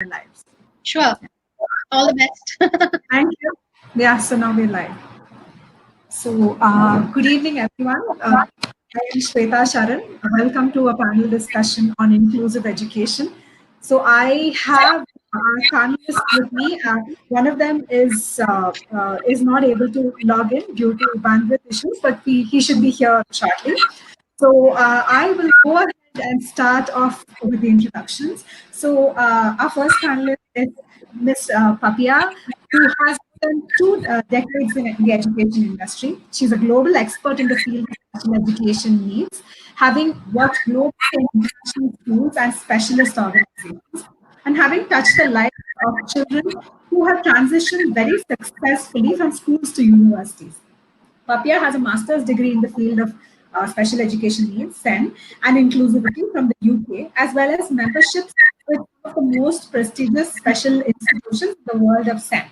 lives. Sure. All the best. Thank you. Yeah, so now we're live. So, good evening, everyone. I am Shweta, Sharan. Welcome to a panel discussion on inclusive education. So, I have panelists with me. One of them is not able to log in due to bandwidth issues, but he should be here shortly. So I will go ahead and start off with the introductions. So our first panelist is Miss Papiya, who has spent 2 decades in the education industry. She's a global expert in the field of special education needs, having worked globally in international schools and specialist organizations, and having touched the lives of children who have transitioned very successfully from schools to universities. Papiya has a master's degree in the field of special education needs, SEN, and inclusivity from the UK, as well as memberships with one of the most prestigious special institutions in the world of SEN.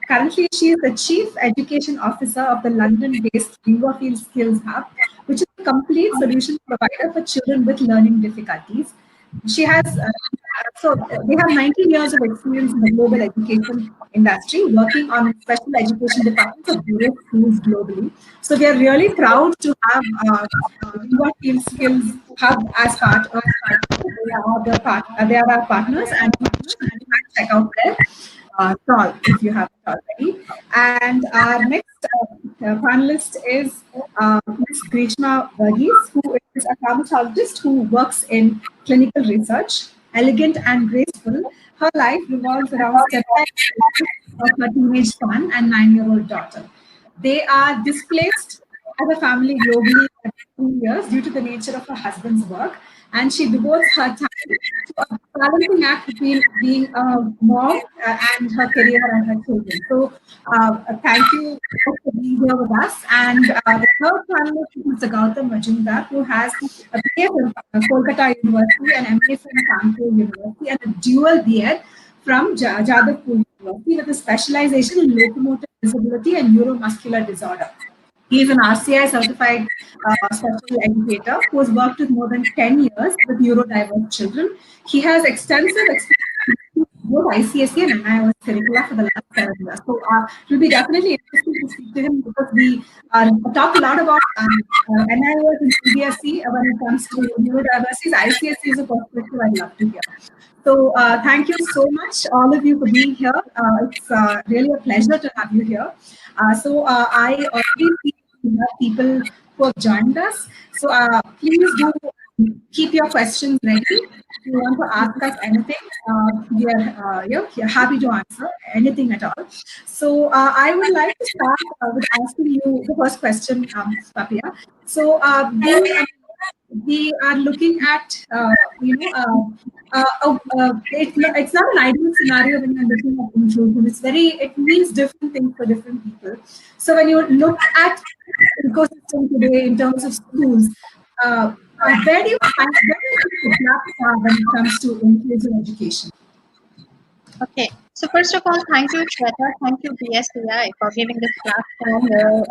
Currently, she is the Chief Education Officer of the London-based Linguaphile Skills Hub, which is a complete solution provider for children with learning difficulties. She has they have 19 years of experience in the global education industry, working on special education departments of various schools globally. So we are really proud to have Lingua Field Skills Hub as part of. They are our partners, and you should check out their call if you haven't already. And our next panelist is Ms. Grishma Varghese, who is a dermatologist who works in clinical research. Elegant and graceful, her life revolves around step-by-step of her teenage son and 9-year-old daughter. They are displaced as a family globally every 2 years due to the nature of her husband's work, and she devotes her time to a balancing act between being a mom and her career and her children. So, thank you for being here with us. And the third panelist is Mr. Gautam Majumdar, who has a BA from Kolkata University, an MA from Bangalore University, and a dual BEd from Jadavpur University with a specialization in locomotor disability and neuromuscular disorder. He is an RCI certified special educator who has worked with more than 10 years with neurodiverse children. He has extensive experience in both ICSE and NIOS curricula for the last 7 years. So it will be definitely interesting to speak to him because we talk a lot about NIOS and CBSE when it comes to neurodiversity. ICSE is a perspective I'd love to hear. So thank you so much, all of you, for being here. It's really a pleasure to have you here. I already see we have people who have joined us. So please do keep your questions ready. If you want to ask us anything, we are happy to answer anything at all. So I would like to start with asking you the first question, Papiya. So we are looking at, it's not an ideal scenario when you're looking at inclusion. It means different things for different people. So when you look at ecosystem today in terms of schools, where do you think the gaps are when it comes to inclusive education? Okay. So first of all, thank you, Shweta. Thank you, BSEI, for giving this platform where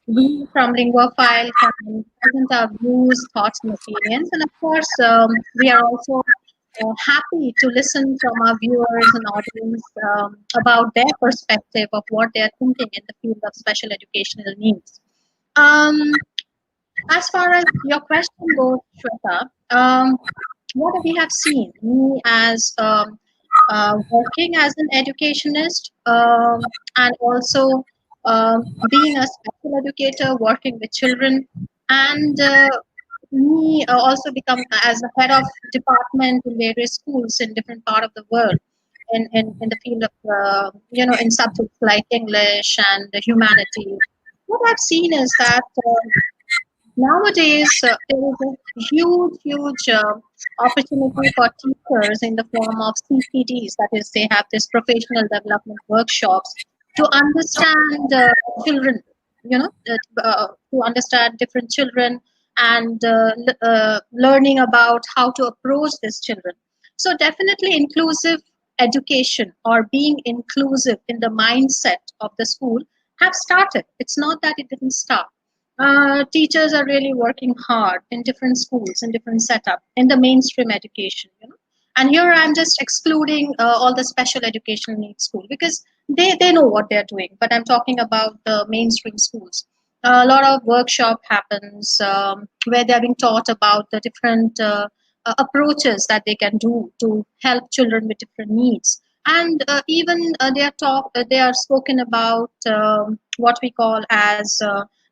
we from Linguaphile can present our views, thoughts, and opinions. And of course, we are also happy to listen from our viewers and audience about their perspective of what they are thinking in the field of special educational needs. As far as your question goes, Shweta, what we have seen, me as working as an educationist and also being a special educator, working with children, and me also become as the head of department in various schools in different part of the world in the field of in subjects like English and humanities. What I've seen is that nowadays there is a huge opportunity for teachers in the form of CPDs. That is, they have this professional development workshops to understand children, to understand different children and learning about how to approach these children. So definitely inclusive education or being inclusive in the mindset of the school have started. It's not that it didn't start. Teachers are really working hard in different schools, in different setup, in the mainstream education, And here I'm just excluding all the special educational needs school because they know what they're doing. But I'm talking about the mainstream schools. A lot of workshop happens where they're being taught about the different approaches that they can do to help children with different needs. And even they are spoken about what we call as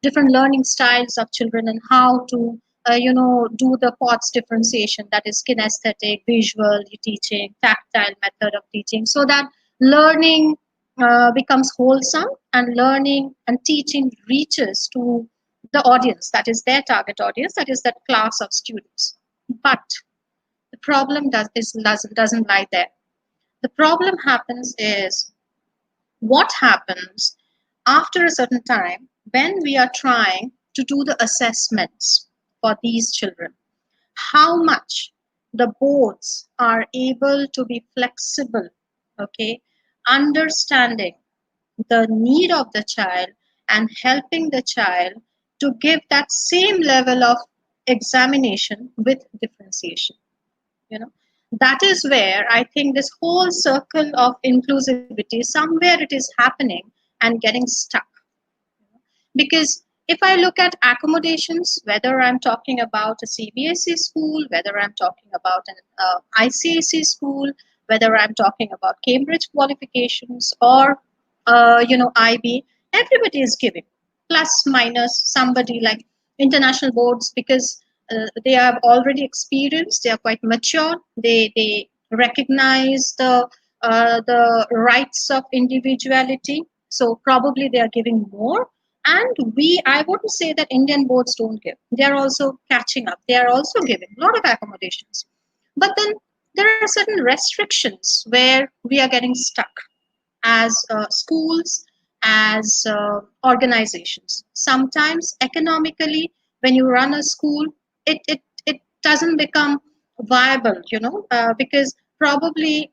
different learning styles of children and how to do the POTS differentiation, that is kinesthetic, visual teaching, tactile method of teaching, so that learning becomes wholesome and learning and teaching reaches to the audience, that is their target audience, that is that class of students. But the problem doesn't lie there. The problem happens is what happens after a certain time when we are trying to do the assessments for these children, how much the boards are able to be flexible, okay, understanding the need of the child and helping the child to give that same level of examination with differentiation. you know that is where I think this whole circle of inclusivity, somewhere it is happening and getting stuck. Because if I look at accommodations, whether I'm talking about a CBSE school, whether I'm talking about an ICAC school, whether I'm talking about Cambridge qualifications or IB, everybody is giving plus minus somebody like international boards, because they have already experienced, they are quite mature, they recognize the rights of individuality, so probably they are giving more. And I wouldn't say that Indian boards don't give. They are also catching up. They are also giving a lot of accommodations. But then there are certain restrictions where we are getting stuck as schools, as organizations. Sometimes economically, when you run a school, it doesn't become viable, because probably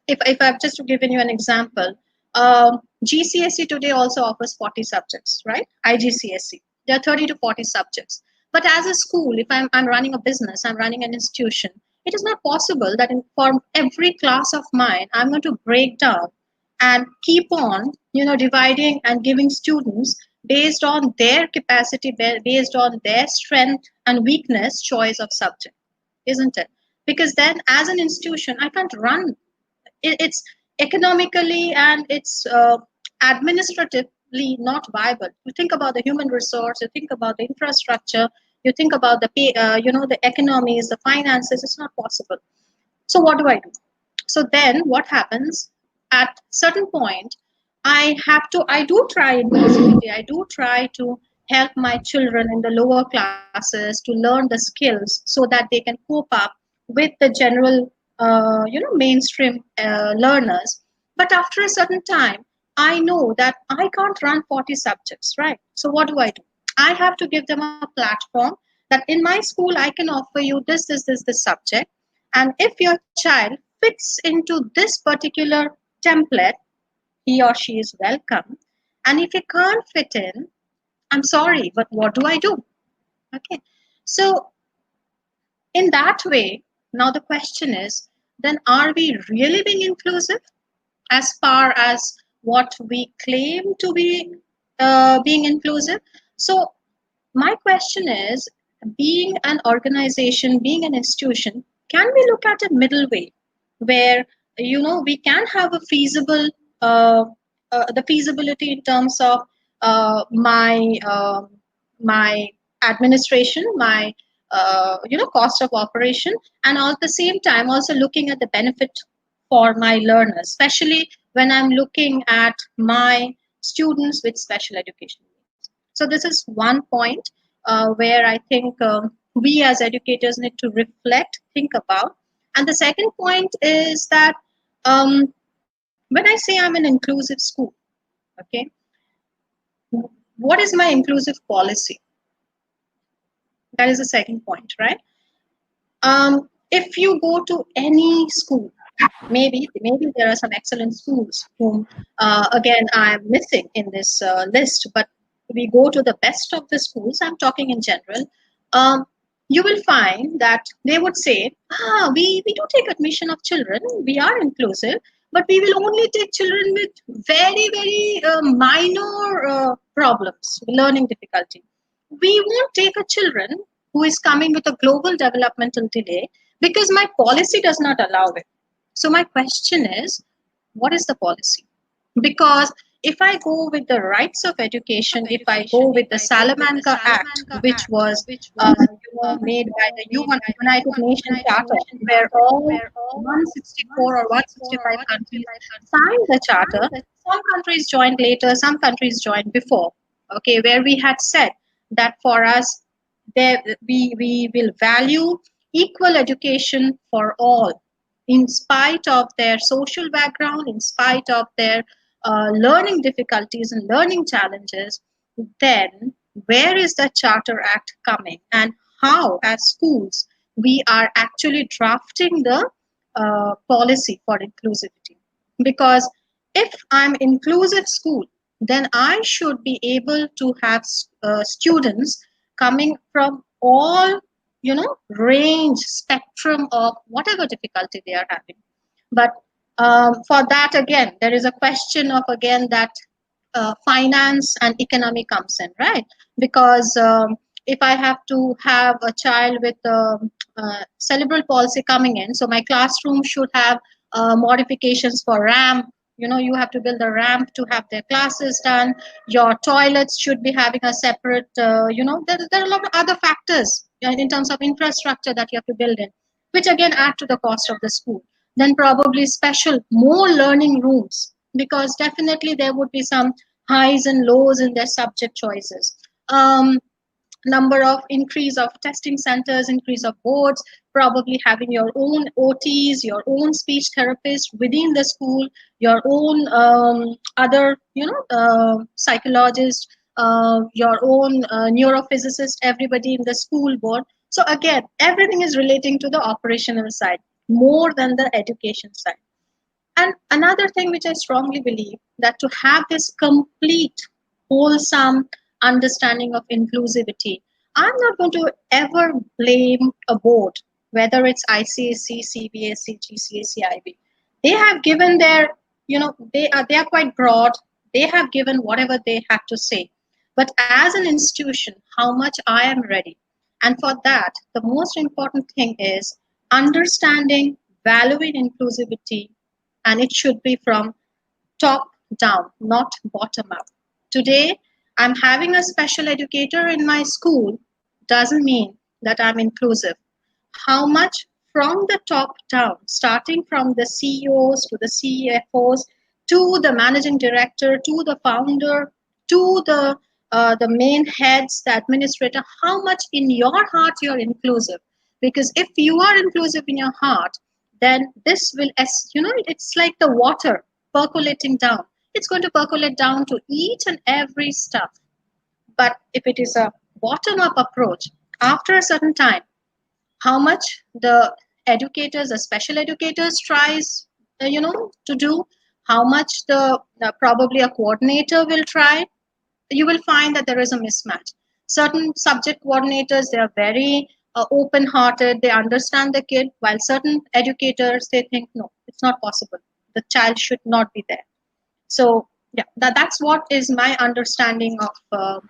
if I've just given you an example, GCSE today also offers 40 subjects, right? IGCSE. There are 30 to 40 subjects. But as a school, if I'm running a business, I'm running an institution, it is not possible that for every class of mine, I'm going to break down and keep on, dividing and giving students based on their capacity, based on their strength and weakness choice of subject, isn't it? Because then as an institution, I can't run it's economically and it's administratively not viable. You think about the human resource, you think about the infrastructure, you think about the pay, the economies, the finances. It's not possible. So what do I do? So then what happens at certain point? I do try inclusivity. I do try to help my children in the lower classes to learn the skills so that they can cope up with the general mainstream learners. But after a certain time, I know that I can't run 40 subjects, right? So what do? I have to give them a platform that in my school I can offer you this subject, and if your child fits into this particular template, he or she is welcome. And if he can't fit in, I'm sorry, but what do I do? Okay. So in that way, now the question is, then are we really being inclusive as far as what we claim to be being inclusive? So my question is, being an organization, being an institution, can we look at a middle way where we can have a feasible uh, the feasibility in terms of my administration, my cost of operation, and at the same time also looking at the benefit for my learners, especially when I'm looking at my students with special education needs. So this is one point where I think we as educators need to reflect, think about. And the second point is that when I say I'm an inclusive school, okay, what is my inclusive policy? That is the second point, right? If you go to any school, maybe there are some excellent schools whom again I'm missing in this list, but we go to the best of the schools. I'm talking in general. Um, you will find that they would say, we do take admission of children, we are inclusive, but we will only take children with very, very minor problems, learning difficulty. We won't take a children who is coming with a global developmental delay because my policy does not allow it. So my question is, what is the policy? Because if I go with the rights of education, if I go with the Salamanca Act, which was made by the United Nations Charter, where all 164 or 165 countries signed the charter, some countries joined later, some countries joined before. Okay, where we had said that for us, there we will value equal education for all, in spite of their social background, in spite of their learning difficulties and learning challenges. Then where is the Charter Act coming, and how, as schools, we are actually drafting the policy for inclusivity? Because if I'm inclusive school, then I should be able to have students coming from all range spectrum of whatever difficulty they are having. But for that, again, there is a question of, again, that finance and economy comes in, right? Because if I have to have a child with cerebral palsy coming in, so my classroom should have modifications for ramp. You have to build a ramp to have their classes done. Your toilets should be having a separate, there are a lot of other factors in terms of infrastructure that you have to build in, which again add to the cost of the school. Then probably special, more learning rooms, because definitely there would be some highs and lows in their subject choices. Number of increase of testing centers, increase of boards, probably having your own OTs, your own speech therapist within the school, your own other, psychologist, your own neurophysicist, everybody in the school board. So again, everything is relating to the operational side more than the education side. And another thing which I strongly believe, that to have this complete, wholesome understanding of inclusivity, I'm not going to ever blame a board, whether it's ICSE, CBSE, GCSE, IB. They have given their, they are quite broad. They have given whatever they have to say. But as an institution, how much I am ready. And for that, the most important thing is understanding, valuing inclusivity, and it should be from top down, not bottom up. Today, I'm having a special educator in my school doesn't mean that I'm inclusive. How much from the top down, starting from the CEOs to the CFOs to the managing director to the founder to the main heads, the administrator, how much in your heart you're inclusive? Because if you are inclusive in your heart, then this will, it's like the water percolating down. It's going to percolate down to each and every stuff. But if it is a bottom up approach, after a certain time, how much the educators, the special educators tries, to do, how much the probably a coordinator will try, you will find that there is a mismatch. Certain subject coordinators, they are very open hearted, they understand the kid, while certain educators, they think, no, it's not possible. The child should not be there. So, yeah, that's what is my understanding of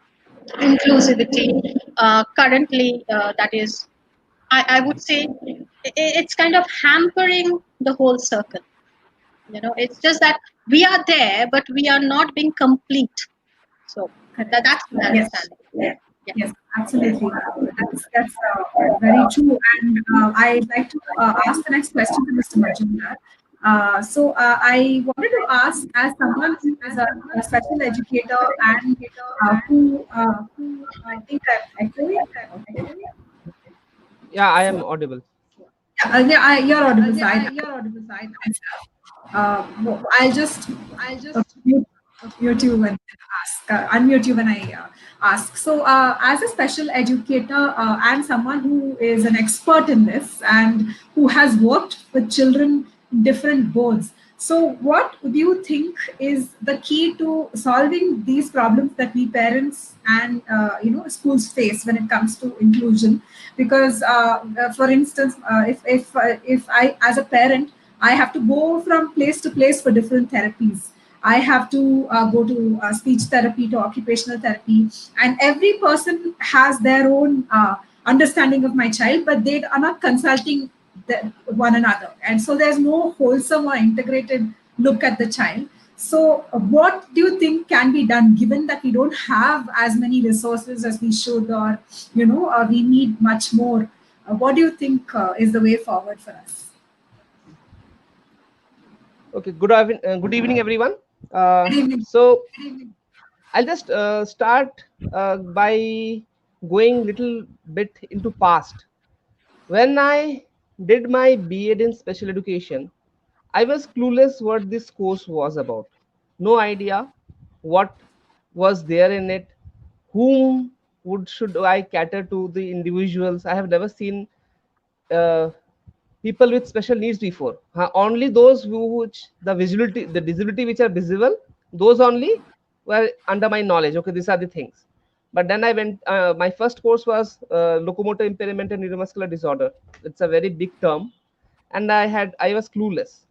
inclusivity. Currently, that is, I would say, it's kind of hampering the whole circle. It's just that we are there, but we are not being complete. So that's my understanding. Yes. Yes, absolutely. That's very true. And I'd like to ask the next question to Mr. Majumdar. I wanted to ask, as someone who is a special educator and who I think I'm echoing. Okay. Yeah, I am audible. You're audible side. I'll just mute you when unmute you when I ask. So, as a special educator and someone who is an expert in this and who has worked with children in different boards, So, what do you think is the key to solving these problems that we parents and schools face when it comes to inclusion? Because, for instance, if I as a parent I have to go from place to place for different therapies. I have to go to speech therapy, to occupational therapy, and every person has their own understanding of my child, but they are not consulting one another, and so there's no wholesome or integrated look at the child. So what do you think can be done, given that we don't have as many resources as we should, or we need much more? What do you think is the way forward for us? Okay, good evening, everyone. Good evening. So I'll just start by going little bit into past. When I did my B.Ed in special education, I was clueless what this course was about. No idea what was there in it, whom would should I cater to, the individuals. I have never seen uh, people with special needs before. Only those which the disability which are visible, those only were under my knowledge. Okay, these are the things. But then I went. My first course was locomotor impairment and neuromuscular disorder. It's a very big term, and I was clueless.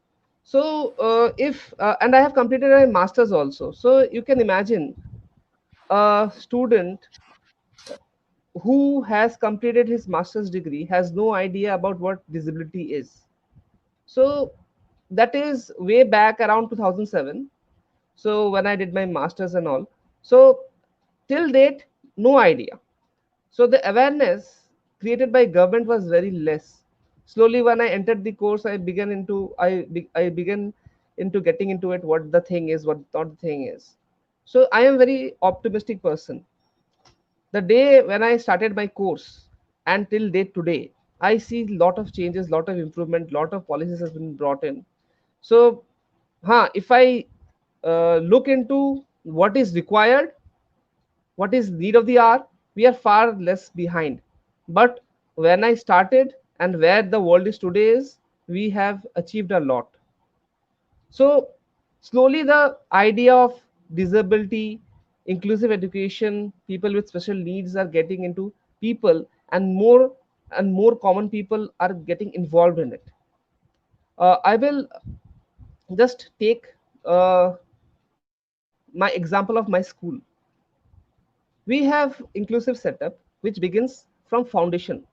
So if and I have completed my masters also. So you can imagine a student who has completed his master's degree has no idea about what disability is. So that is way back around 2007. So when I did my masters and all, so till date, no idea. So the awareness created by government was very less. Slowly, when I entered the course, I began into getting into it, what the thing is, what not the thing is. So I am very optimistic person. The day when I started my course and till date today, I see lot of changes, lot of improvement, lot of policies has been brought in. So, if I look into what is required, what is need of the hour, we are far less behind. But when I started and where the world is today is, we have achieved a lot. So slowly the idea of disability, inclusive education, people with special needs are getting into people, and more common people are getting involved in it. I will just take my example of my school. We have inclusive setup which begins from foundation.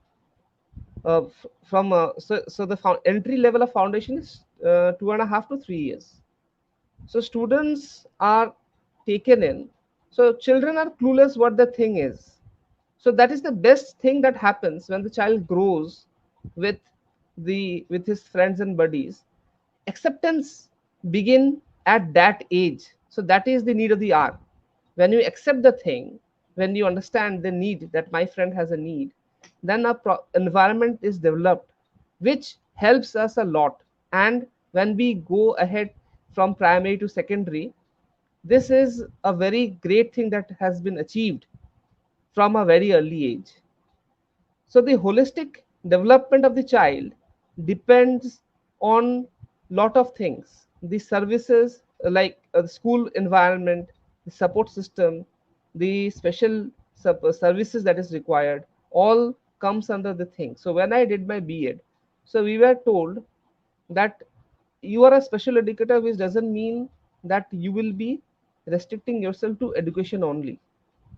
So the entry level of foundation is 2.5 to 3 years. So students are taken in. So children are clueless what the thing is. So that is the best thing that happens when the child grows with with his friends and buddies. Acceptance begin at that age. So that is the need of the hour. When you accept the thing, when you understand the need, that my friend has a need, then a environment is developed which helps us a lot. And when we go ahead from primary to secondary, this is a very great thing that has been achieved from a very early age. So the holistic development of the child depends on lot of things. The services like the school environment, the support system, the special services that is required, all comes under the thing. So when I did my B.Ed, so we were told that you are a special educator, which doesn't mean that you will be restricting yourself to education only.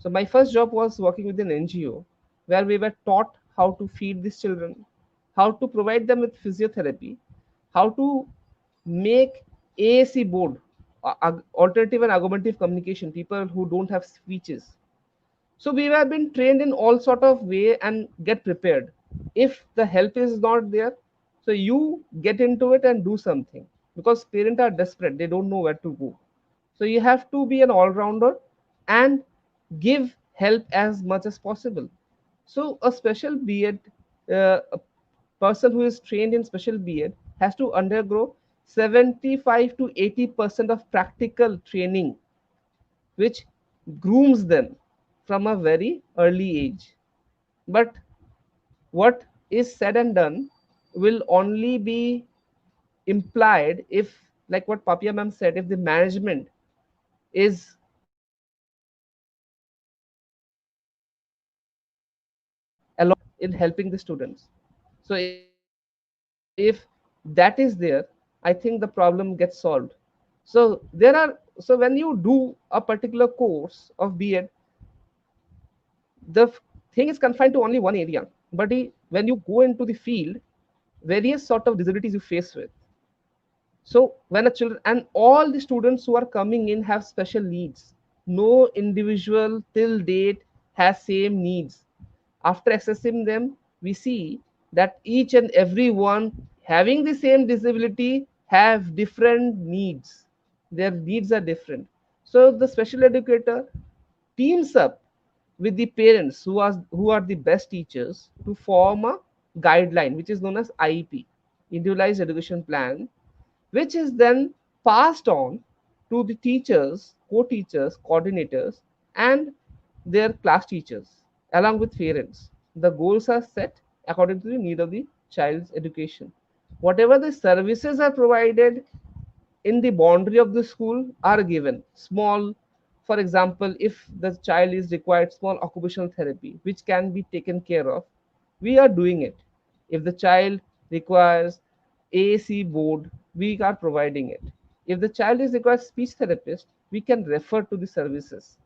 So my first job was working with an NGO where we were taught how to feed these children, how to provide them with physiotherapy, how to make AAC board, alternative and augmentative communication, people who don't have speeches. So we have been trained in all sort of way and get prepared. If the help is not there, so you get into it and do something, because parents are desperate, they don't know where to go. So you have to be an all-rounder and give help as much as possible. So a special B.Ed, a person who is trained in special B.Ed has to undergo 75 to 80% of practical training, which grooms them from a very early age. But what is said and done will only be implied if like what Papiya ma'am said, if the management is along in helping the students. So if that is there, I think the problem gets solved. So there are, so when you do a particular course of B.Ed, the thing is confined to only one area. But when you go into the field, various sort of disabilities you face with. So when a children and all the students who are coming in have special needs. No individual till date has same needs. After assessing them, we see that each and every one having the same disability have different needs. Their needs are different. So the special educator teams up with the parents who are the best teachers to form a guideline which is known as IEP, individualized education plan, which is then passed on to the teachers, co-teachers, coordinators, and their class teachers, along with parents. The goals are set according to the need of the child's education. Whatever the services are provided in the boundary of the school are given. Small, for example, if the child is required small occupational therapy, which can be taken care of, we are doing it. If the child requires AAC board, we are providing it. If the child is requires speech therapist, we can refer to the services.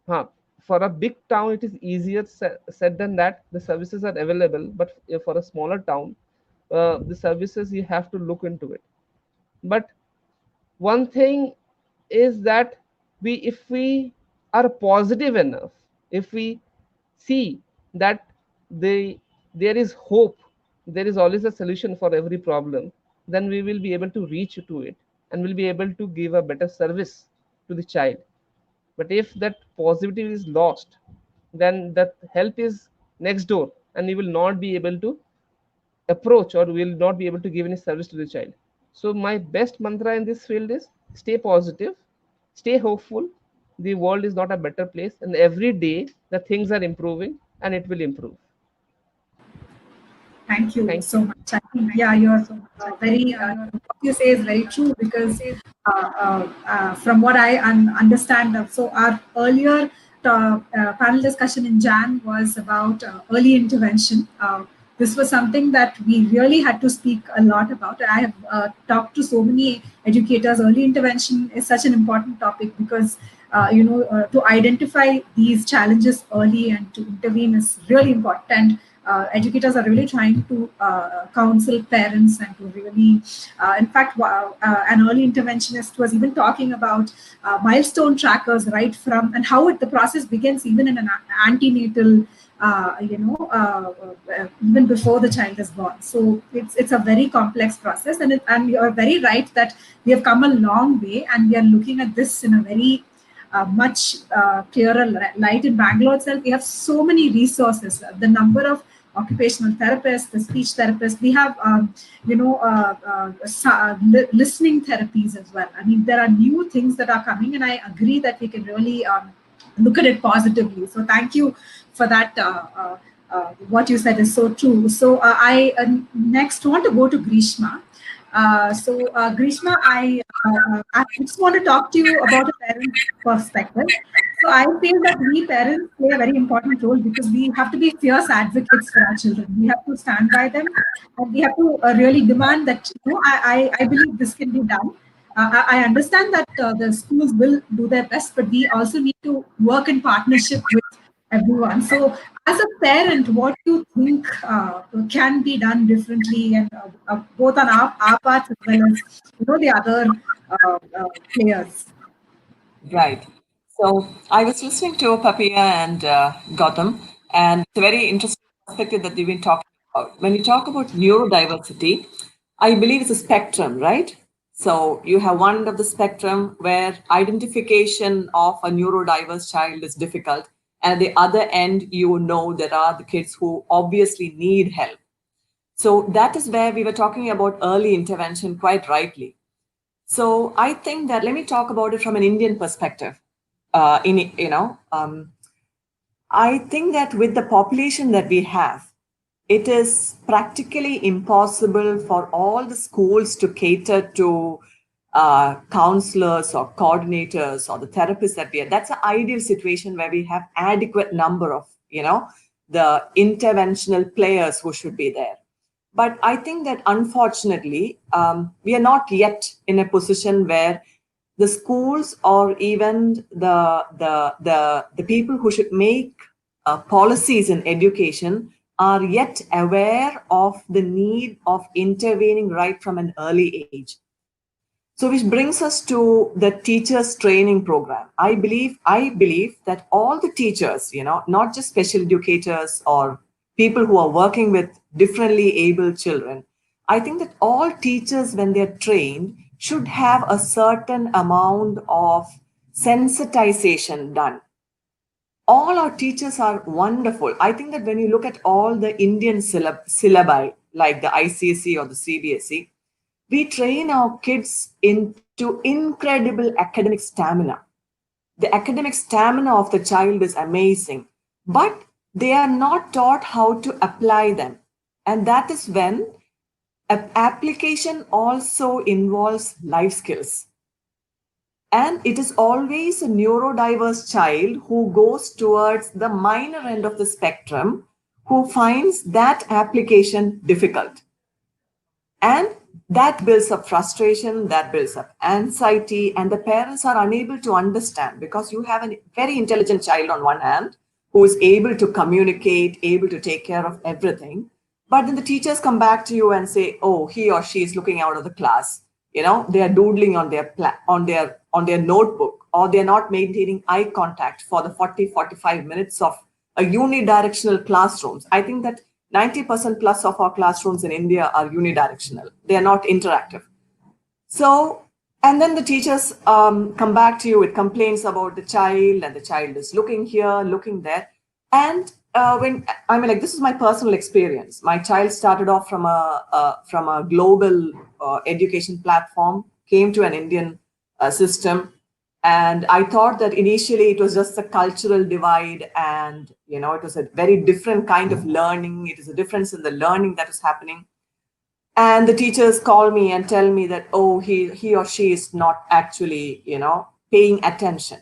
Huh. For a big town, it is easier said than that. The services are available, but for a smaller town, the services you have to look into it. But one thing is that if we are positive enough, if we see that there is hope, there is always a solution for every problem, then we will be able to reach to it and will be able to give a better service to the child. But if that positivity is lost, then that help is next door and you will not be able to approach or will not be able to give any service to the child. So my best mantra in this field is stay positive, stay hopeful. The world is not a better place, and every day the things are improving and it will improve. Thank you Thank so you. much. I think, yeah, you're very, what you say is very true because from what I understand, so our earlier panel discussion in Jan was about early intervention. This was something that we really had to speak a lot about. I have talked to so many educators. Early intervention is such an important topic because to identify these challenges early and to intervene is really important. And educators are really trying to counsel parents and to really, in fact, an early interventionist was even talking about milestone trackers right from and how the process begins even in an antenatal even before the child is born. So it's a very complex process, and you're very right that we have come a long way, and we are looking at this in a very much clearer light. In Bangalore itself, we have so many resources. The number of occupational therapists, the speech therapists, we have listening therapies as well. I mean, there are new things that are coming, and I agree that we can really look at it positively. So thank you for that. What you said is so true. So I next want to go to Grishma. Grishma, I just want to talk to you about a parent perspective. So I feel that we parents play a very important role because we have to be fierce advocates for our children. We have to stand by them, and we have to really demand that I believe this can be done. I understand that the schools will do their best, but we also need to work in partnership with everyone. So, as a parent, what do you think can be done differently, and both on our parts as well as the other players? Right. So I was listening to Papiya and Gautam, and it's a very interesting perspective that we've been talking about. When you talk about neurodiversity, I believe it's a spectrum, right? So you have one end of the spectrum where identification of a neurodiverse child is difficult. And at the other end, there are the kids who obviously need help. So that is where we were talking about early intervention quite rightly. So I think that let me talk about it from an Indian perspective. I think that with the population that we have, it is practically impossible for all the schools to cater to counselors or coordinators or the therapists that we have. That's an ideal situation where we have adequate number of, the interventional players who should be there. But I think that unfortunately, we are not yet in a position where the schools or even the people who should make policies in education are yet aware of the need of intervening right from an early age. So which brings us to the teachers training program. I believe that all the teachers, not just special educators or people who are working with differently able children, I think that all teachers, when they're trained, should have a certain amount of sensitization done. All our teachers are wonderful. I think that when you look at all the Indian syllabi, like the ICSE or the CBSE, we train our kids into incredible academic stamina. The academic stamina of the child is amazing, but they are not taught how to apply them. And that is when application also involves life skills. And it is always a neurodiverse child who goes towards the minor end of the spectrum who finds that application difficult. And that builds up frustration, that builds up anxiety, and the parents are unable to understand because you have a very intelligent child on one hand who is able to communicate, able to take care of everything. But then the teachers come back to you and say, oh, he or she is looking out of the class. They are doodling on their notebook, or they're not maintaining eye contact for the 40-45 minutes of a unidirectional classrooms. I think that 90% plus of our classrooms in India are unidirectional. They are not interactive. So, and then the teachers come back to you with complaints about the child, and the child is looking here, looking there. And this is my personal experience. My child started off from a global education platform, came to an Indian system. And I thought that initially it was just a cultural divide, and it was a very different kind of learning. It is a difference in the learning that is happening. And the teachers call me and tell me that, oh, he or she is not actually, paying attention.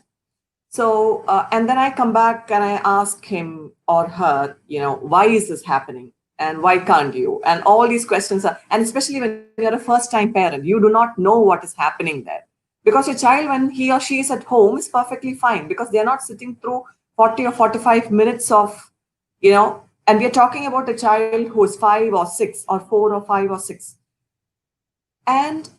So, and then I come back and I ask him or her, why is this happening? And why can't you? And all these questions are, and especially when you're a first-time parent, you do not know what is happening there. Because your child, when he or she is at home, is perfectly fine because they're not sitting through 40 or 45 minutes of, and we're talking about a child who is 5 or 6 or 4 or 5 or 6. And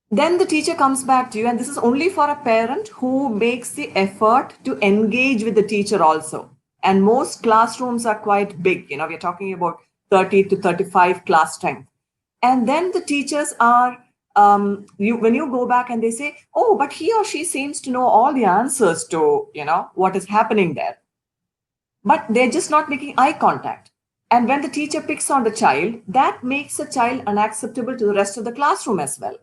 then the teacher comes back to you, and this is only for a parent who makes the effort to engage with the teacher also. And most classrooms are quite big. We're talking about 30 to 35 class strength. And then the teachers are, when you go back and they say, oh, but he or she seems to know all the answers to, what is happening there. But they're just not making eye contact. And when the teacher picks on the child, that makes the child unacceptable to the rest of the classroom as well.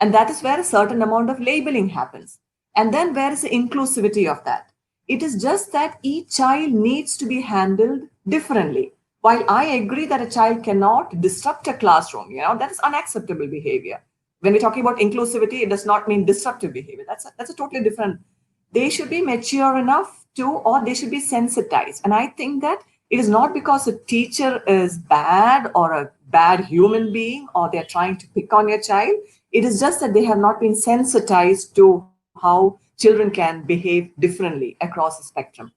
And that is where a certain amount of labeling happens. And then where is the inclusivity of that? It is just that each child needs to be handled differently. While I agree that a child cannot disrupt a classroom, that is unacceptable behavior. When we're talking about inclusivity, it does not mean disruptive behavior. That's a totally different. They should be mature enough to, or they should be sensitized. And I think that it is not because a teacher is bad or a bad human being, or they're trying to pick on your child. It is just that they have not been sensitized to how children can behave differently across the spectrum.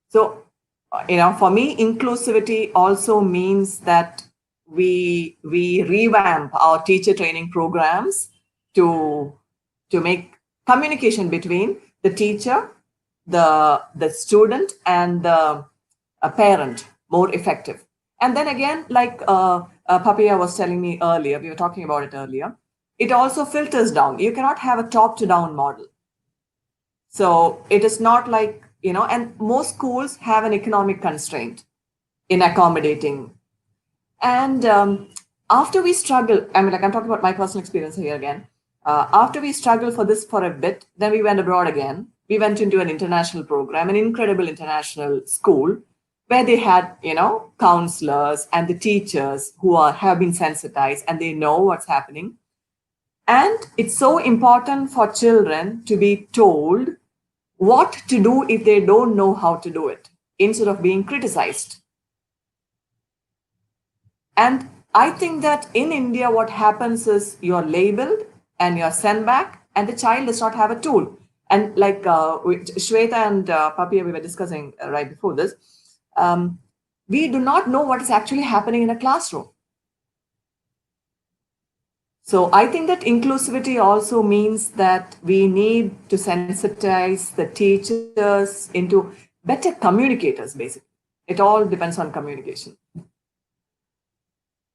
So, for me, inclusivity also means that we revamp our teacher training programs to make communication between the teacher, the student, and the parent more effective. And then again, like Papiya was telling me earlier, we were talking about it earlier, it also filters down. You cannot have a top-to-down model. So it is not like, and most schools have an economic constraint in accommodating. And after we struggle, I'm talking about my personal experience here again. After we struggled for this for a bit, then we went abroad again. We went into an international program, an incredible international school, where they had, counselors and the teachers who have been sensitized and they know what's happening. And it's so important for children to be told what to do if they don't know how to do it, instead of being criticized. And I think that in India, what happens is you're labeled and you're sent back, and the child does not have a tool. And like Shweta and Papiya, we were discussing right before this, um, we do not know what is actually happening in a classroom. So I think that inclusivity also means that we need to sensitize the teachers into better communicators, basically. It all depends on communication.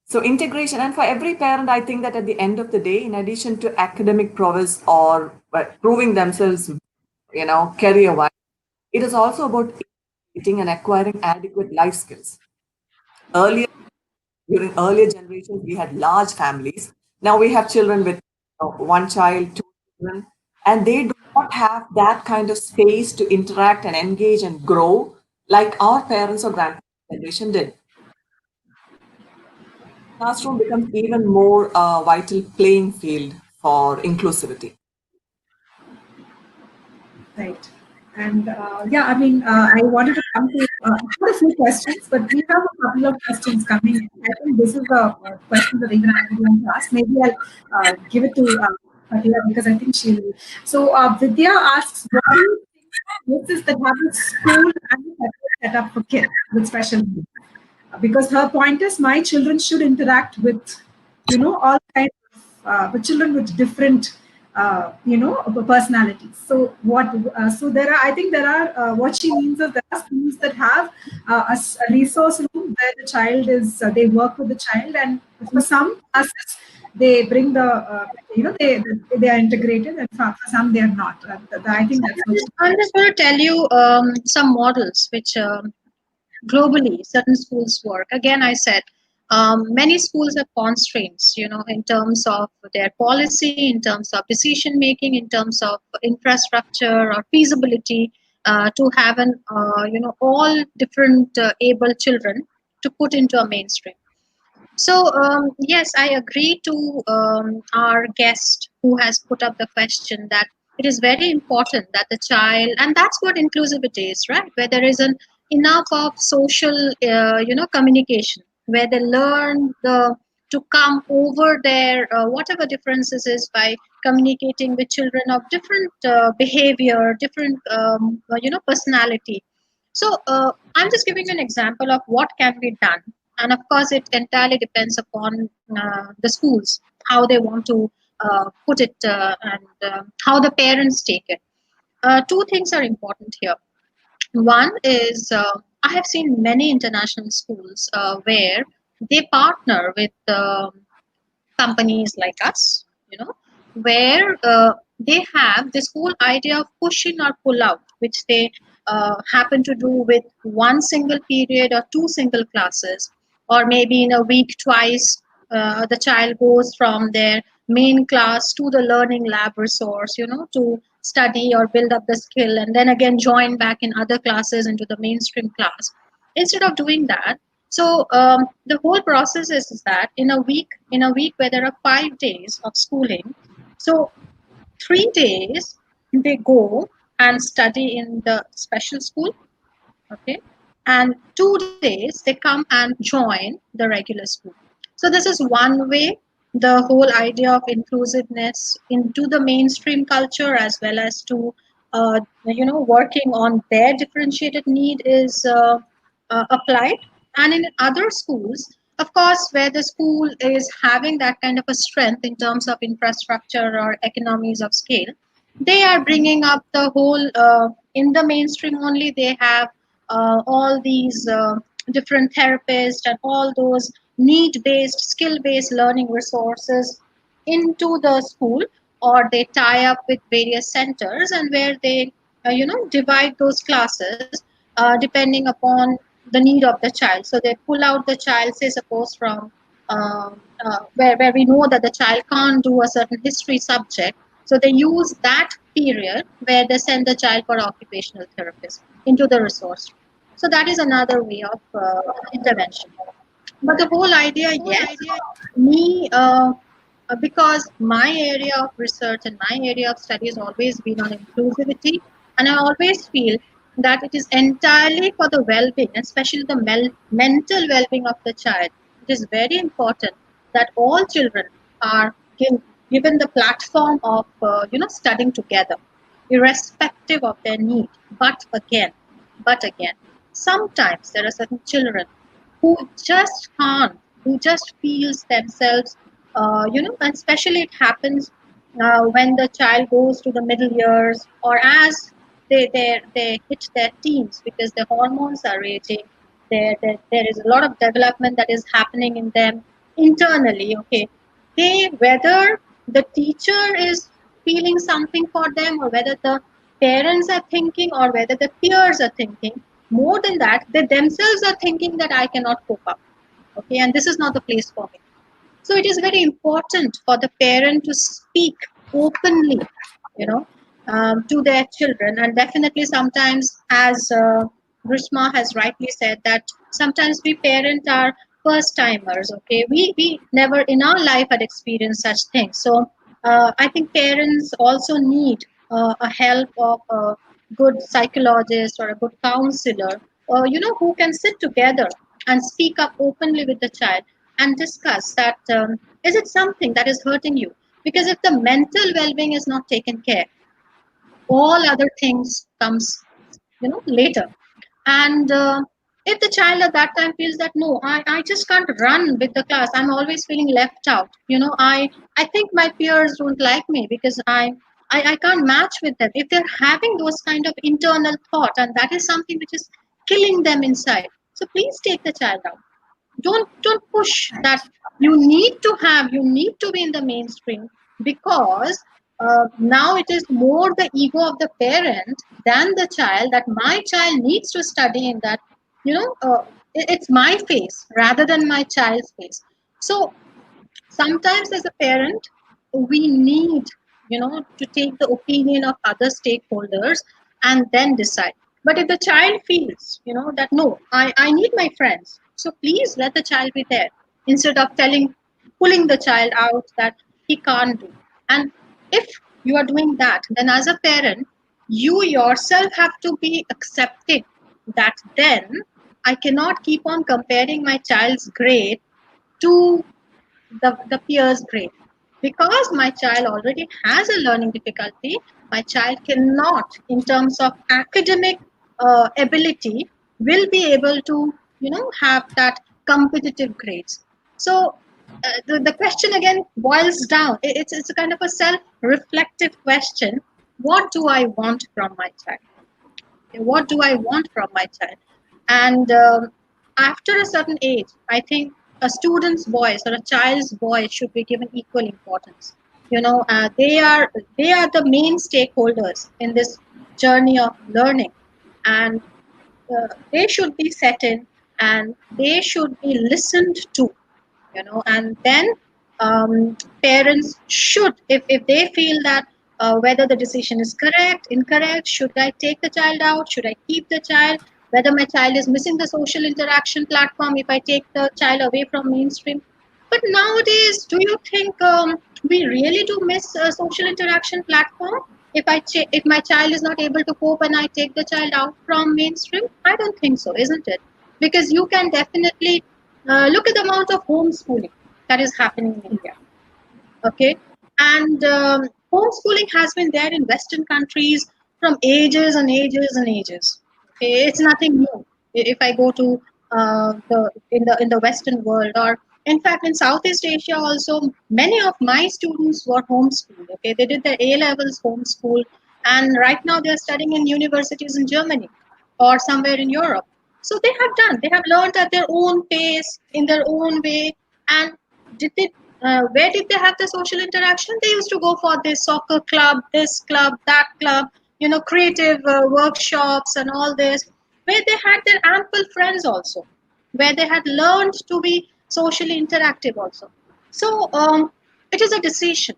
So integration, and for every parent, I think that at the end of the day, in addition to academic prowess or proving themselves, career-wise, it is also about educating and acquiring adequate life skills. Earlier, during earlier generations, we had large families. Now we have children with one child, two children, and they do not have that kind of space to interact and engage and grow like our parents or grandparents generation did. Classroom becomes even more vital playing field for inclusivity. Right. And yeah, I mean, I wanted to come to I had a few questions, but we have a couple of questions coming in. I think this is a question that even I would want to ask. Maybe I'll give it to Papiya because I think she'll. So Vidya asks, what do you think this is the habit school and set up for kids with special needs? Because her point is my children should interact with all kinds of with children with different personalities. So so there are, I think there are, what she means is there are schools that have a resource room where the child is they work with the child, and for some classes they bring the they are integrated, and for some they are not. I think that's what I'm just going to tell you some models which globally certain schools work. Again, I said many schools have constraints, in terms of their policy, in terms of decision making, in terms of infrastructure or feasibility, to have an all different able children to put into a mainstream. So, yes, I agree to our guest who has put up the question that it is very important that the child, and that's what inclusivity is, right? Where there is an enough of social, communication, where they learn to come over their whatever differences is by communicating with children of different behavior, different, personality. So, I'm just giving an example of what can be done, and of course it entirely depends upon the schools how they want to put it, and how the parents take it. Two things are important here. One is I have seen many international schools where they partner with companies like us, where they have this whole idea of push in or pull out, which they happen to do with one single period or two single classes, or maybe in a week twice. The child goes from their main class to the learning lab resource, to study or build up the skill, and then again join back in other classes into the mainstream class. Instead of doing that, so the whole process is that in a week where there are 5 days of schooling, so 3 days they go and study in the special school, okay, and 2 days they come and join the regular school. So this is one way the whole idea of inclusiveness into the mainstream culture, as well as to working on their differentiated need is applied. And in other schools, of course, where the school is having that kind of a strength in terms of infrastructure or economies of scale, they are bringing up the whole in the mainstream only. They have all these different therapists and all those need based, skill based learning resources into the school, or they tie up with various centers, and where they divide those classes depending upon the need of the child. So they pull out the child, say suppose from where we know that the child can't do a certain history subject, so they use that period where they send the child for occupational therapist into the resource. So that is another way of intervention. But the whole idea, yes, me because my area of research and my area of study has always been on inclusivity, and I always feel that it is entirely for the well-being, especially the mental well-being of the child. It is very important that all children are given the platform of studying together, irrespective of their need. But again, sometimes there are certain children who just can't, who just feels themselves, and especially it happens when the child goes to the middle years, or as they hit their teens, because the hormones are raging. There is a lot of development that is happening in them internally. Okay, whether the teacher is feeling something for them, or whether the parents are thinking, or whether the peers are thinking, more than that, they themselves are thinking that I cannot cope up. Okay, and this is not the place for me. So it is very important for the parent to speak openly, you know, to their children. And definitely sometimes, as Grishma has rightly said, that sometimes we parent are first timers. Okay, we never in our life had experienced such things. So I think parents also need a help of a good psychologist or a good counselor, or who can sit together and speak up openly with the child and discuss that, is it something that is hurting you? Because if the mental well-being is not taken care, all other things comes later. And if the child at that time feels that, no, I just can't run with the class, I'm always feeling left out, I think my peers don't like me because I can't match with them. If they're having those kind of internal thought, and that is something which is killing them inside, so please take the child out. Don't push that you need to be in the mainstream, because now it is more the ego of the parent than the child, that my child needs to study in that, it's my face rather than my child's face. So sometimes as a parent we need to take the opinion of other stakeholders and then decide. But if the child feels that, no, I need my friends, so please let the child be there, instead of pulling the child out that he can't do. And if you are doing that, then as a parent you yourself have to be accepting that, then I cannot keep on comparing my child's grade to the peers grade, because my child already has a learning difficulty. My child cannot, in terms of academic ability, will be able to have that competitive grades. So the question again boils down, it's a kind of a self-reflective question. What do I want from my child? What do I want from my child? And after a certain age, I think a student's voice or a child's voice should be given equal importance. They are the main stakeholders in this journey of learning, and they should be set in, and they should be listened to. And then parents should, if they feel that whether the decision is correct, incorrect, should I take the child out, should I keep the child, whether my child is missing the social interaction platform if I take the child away from mainstream. But nowadays, do you think we really do miss a social interaction platform? If my child is not able to cope and I take the child out from mainstream, I don't think so, isn't it? Because you can definitely look at the amount of homeschooling that is happening in India. Okay, and homeschooling has been there in Western countries from ages and ages and ages. Okay, it's nothing new. If I go to the Western world, or in fact in Southeast Asia also, many of my students were homeschooled. Okay, they did their A levels homeschool, and right now they are studying in universities in Germany or somewhere in Europe. So they have learned at their own pace, in their own way. And did they where did they have the social interaction? They used to go for this soccer club, this club, that club, creative workshops and all this, where they had their ample friends also, where they had learned to be socially interactive also. So it is a decision,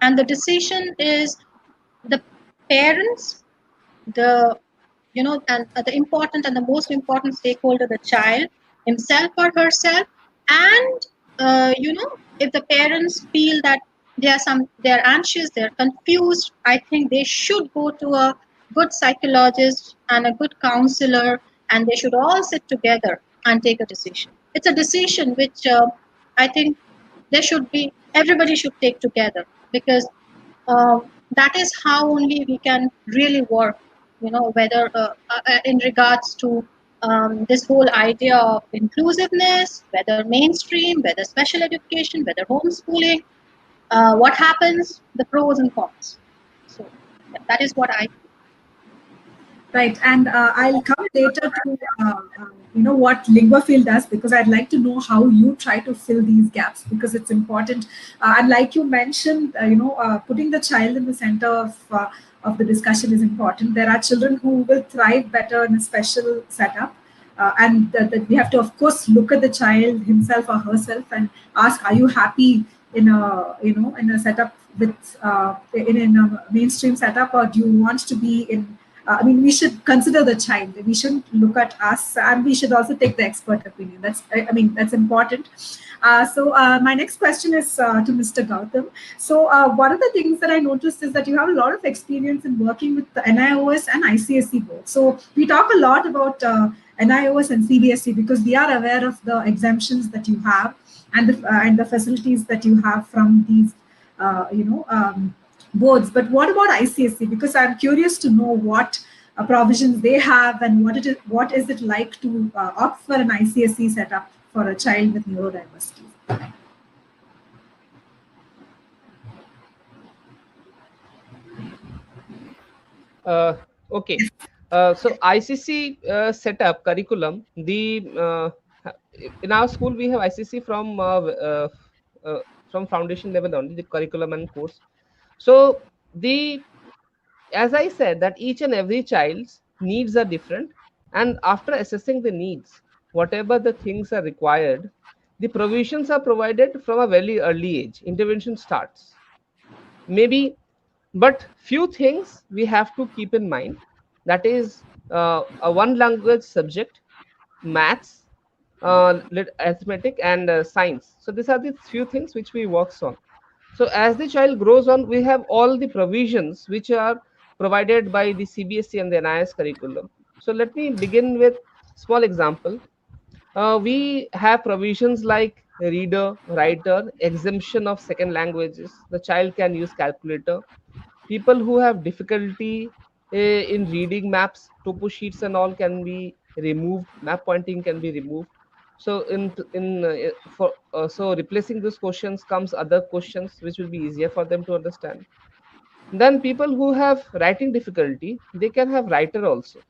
and the decision is the parents, the and the important and the most important stakeholder, the child himself or herself. And if the parents feel that they're anxious, they're confused, I think they should go to a good psychologist and a good counselor, and they should all sit together and take a decision. It's a decision which I think there should be everybody should take together, because uh, that is how only we can really work, whether in regards to this whole idea of inclusiveness, whether mainstream, whether special education, whether homeschooling, what happens, the pros and cons. So that is what I feel. Right, and I'll come later to what Linguaphile does, because I'd like to know how you try to fill these gaps, because it's important. And like you mentioned, putting the child in the center of the discussion is important. There are children who will thrive better in a special setup, and that we have to, of course, look at the child himself or herself and ask, are you happy in a setup with in a mainstream setup, or do you want to be in I mean, we should consider the child. We shouldn't look at us, and we should also take the expert opinion. That's important. So my next question is to Mr. Gautam. So one of the things that I noticed is that you have a lot of experience in working with the NIOS and ICSE board. So we talk a lot about NIOS and CBSE because we are aware of the exemptions that you have and the facilities that you have from these, boards. But what about ICSE? Because I'm curious to know what provisions they have and what is it like to opt for an ICSE setup for a child with neurodiversity. Okay. So ICC setup curriculum. In our school we have ICC from foundation level only, the curriculum and course. So as I said, that each and every child's needs are different, and after assessing the needs, whatever the things are required, the provisions are provided from a very early age. Intervention starts. Maybe, but few things we have to keep in mind. That is a one language subject, maths, arithmetic, and science. So these are the few things which we works on. So as the child grows on, we have all the provisions which are provided by the CBSE and the NIS curriculum. So let me begin with small example. We have provisions like reader, writer, exemption of second languages. The child can use calculator. People who have difficulty in reading maps, topo sheets and all can be removed. Map pointing can be removed. So so replacing these questions comes other questions which will be easier for them to understand. Then people who have writing difficulty, they can have writer also.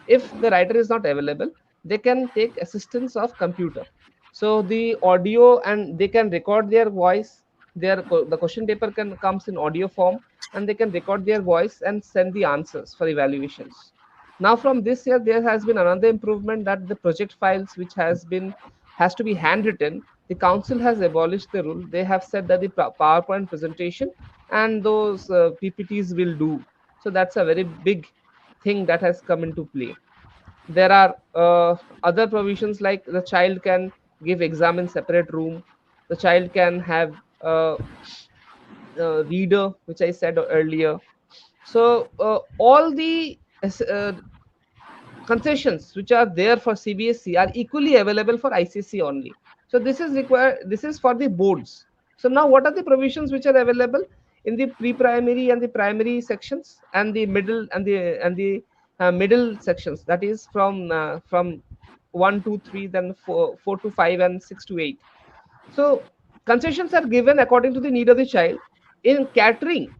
If the writer is not available, they can take assistance of computer. So the audio, and they can record their voice. The question paper can comes in audio form, and they can record their voice and send the answers for evaluations. Now from this year there has been another improvement, that the project files which has to be handwritten, the council has abolished the rule. They have said that the PowerPoint presentation and those PPTs will do. So that's a very big thing that has come into play. There are other provisions like the child can give exam in separate room. The child can have reader, which I said earlier. So all the concessions which are there for CBSE are equally available for ICC only. So this is required. This is for the boards. So now, what are the provisions which are available in the pre-primary and the primary sections, and the middle and the middle sections? That is from 1 to 3, then 4 to 5, and 6 to 8. So concessions are given according to the need of the child in catering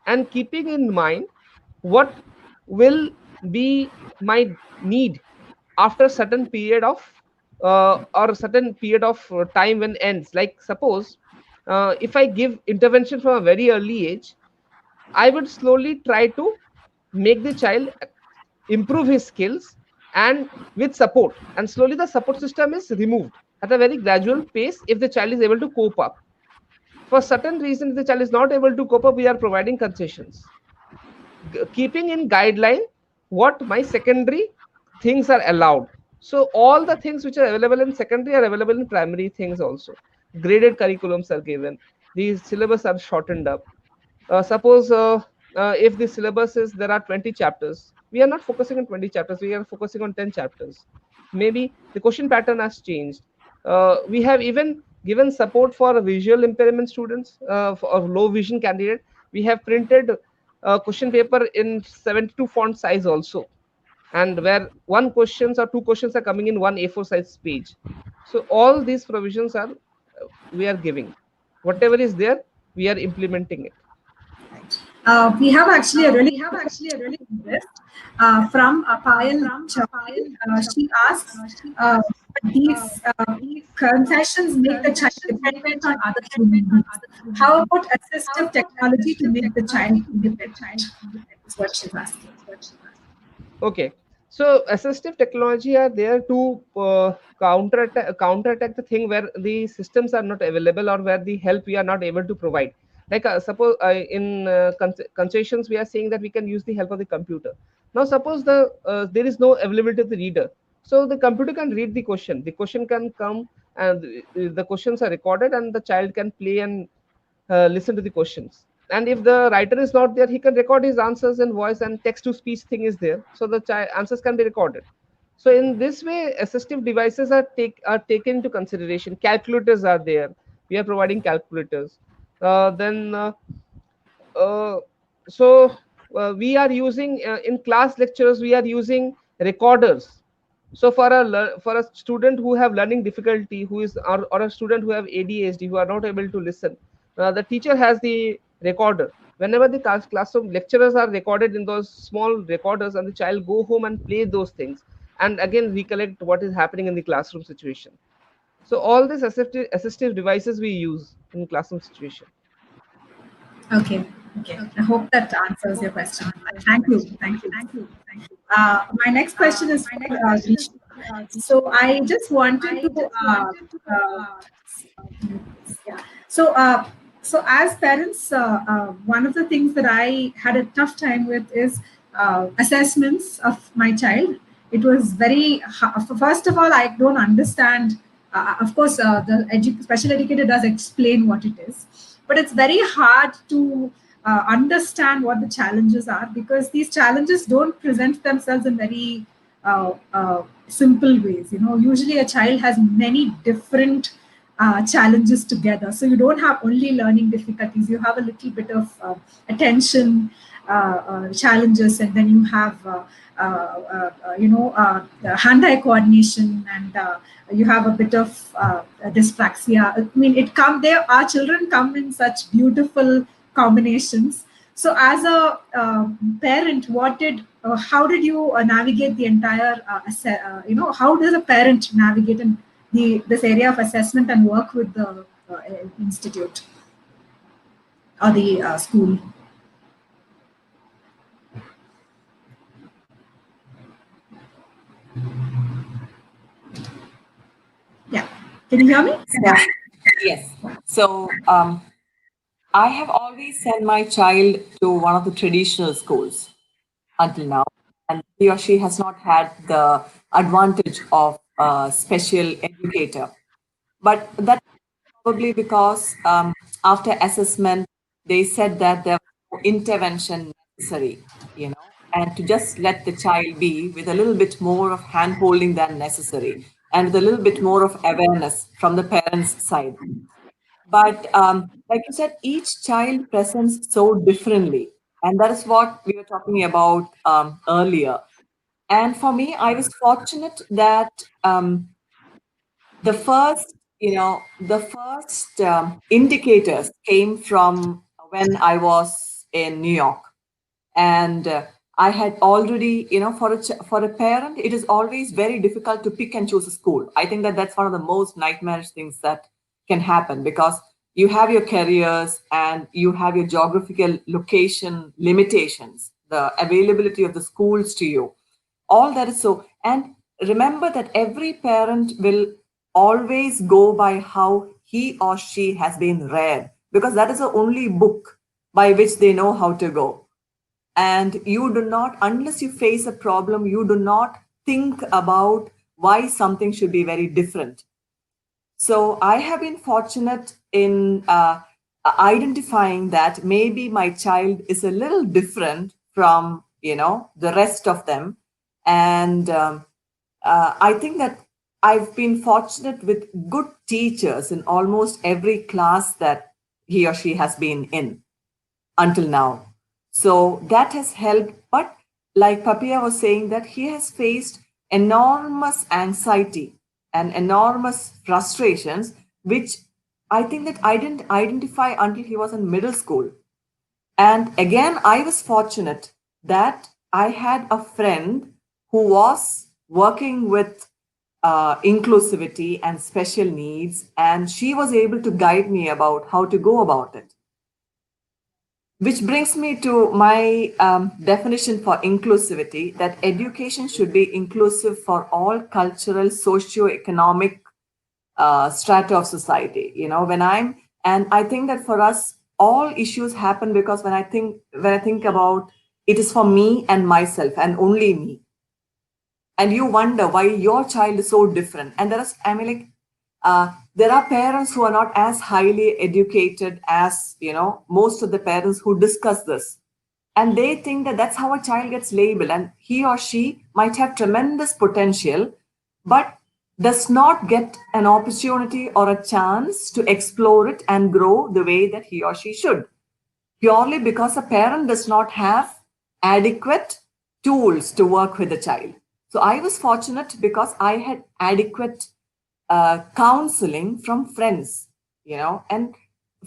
and keeping in mind what will be my need after certain period of or certain period of time when ends. Like suppose if I give intervention from a very early age, I would slowly try to make the child improve his skills and with support, and slowly the support system is removed at a very gradual pace if the child is able to cope up. For certain reasons, if the child is not able to cope up, we are providing concessions, keeping in guideline what my secondary things are allowed. So all the things which are available in secondary are available in primary things also. Graded curriculums are given. the syllabus are shortened up. Suppose if the syllabus is there are 20 chapters, we are not focusing on 20 chapters, we are focusing on 10 chapters. Maybe the question pattern has changed. We have even given support for visual impairment students, or low vision candidate. We have printed question paper in 72 font size also, and where one questions or two questions are coming in one A4 size page. So all these provisions are we are giving. Whatever is there, we are implementing it. We have actually a really list from Payal Chowdhury. She asks, these concessions make the child dependent on other human beings. How about assistive technology to make the child independent? Is what she's asking. Okay, so assistive technology are there to counterattack the thing where the systems are not available or where the help we are not able to provide. Like suppose in concessions we are saying that we can use the help of the computer. Now suppose there is no availability of the reader, so the computer can read the question. The question can come and the questions are recorded, and the child can play and listen to the questions. And if the writer is not there, he can record his answers in voice, and text to speech thing is there, so the answers can be recorded. So in this way, assistive devices are taken into consideration. Calculators are there, we are providing calculators. Then uh, so we are using in class lectures, we are using recorders. So for a student who have learning difficulty, who is or a student who have ADHD, who are not able to listen, the teacher has the recorder. Whenever the classroom lecturers are recorded in those small recorders, and the child go home and play those things, and again recollect what is happening in the classroom situation. So all these assistive devices we use in classroom situation. Okay. Okay. I hope that answers your question. Thank you. Thank you. My next question is for Grishma. So I just wanted to, yeah. So as parents, one of the things that I had a tough time with is assessments of my child. It was very, first of all, I don't understand. Of course, the special educator does explain what it is, but it's very hard to understand what the challenges are, because these challenges don't present themselves in very simple ways. Usually a child has many different challenges together. So you don't have only learning difficulties, you have a little bit of attention challenges, and then you have hand-eye coordination, and you have a bit of dyspraxia. I mean, our children come in such beautiful combinations. So as a parent, how did you navigate the entire how does a parent navigate in this area of assessment and work with the institute or the school? Yeah, can you hear me? Yes. So I have always sent my child to one of the traditional schools until now, and he or she has not had the advantage of a special educator. But that's probably because after assessment, they said that there was no intervention necessary, and to just let the child be with a little bit more of hand holding than necessary, and with a little bit more of awareness from the parents' side. But like you said, each child presents so differently. And that is what we were talking about earlier. And for me, I was fortunate that the first, indicators came from when I was in New York. And I had already, for a parent, it is always very difficult to pick and choose a school. I think that that's one of the most nightmarish things that can happen, because you have your careers and you have your geographical location limitations, the availability of the schools to you, all that is so. And remember that every parent will always go by how he or she has been reared, because that is the only book by which they know how to go. And you do not, unless you face a problem, you do not think about why something should be very different. So I have been fortunate in identifying that maybe my child is a little different from, the rest of them. And I think that I've been fortunate with good teachers in almost every class that he or she has been in until now. So that has helped. But like Papiya was saying, that he has faced enormous anxiety and enormous frustrations, which I think that I didn't identify until he was in middle school. And again, I was fortunate that I had a friend who was working with inclusivity and special needs, and she was able to guide me about how to go about it. Which brings me to my definition for inclusivity, that education should be inclusive for all cultural, socio-economic strata of society. And I think that for us, all issues happen because when I think about it is for me and myself and only me. And you wonder why your child is so different. And there are parents who are not as highly educated as, most of the parents who discuss this. And they think that that's how a child gets labeled. And he or she might have tremendous potential, but does not get an opportunity or a chance to explore it and grow the way that he or she should, purely because a parent does not have adequate tools to work with the child. So I was fortunate because I had adequate counseling from friends, and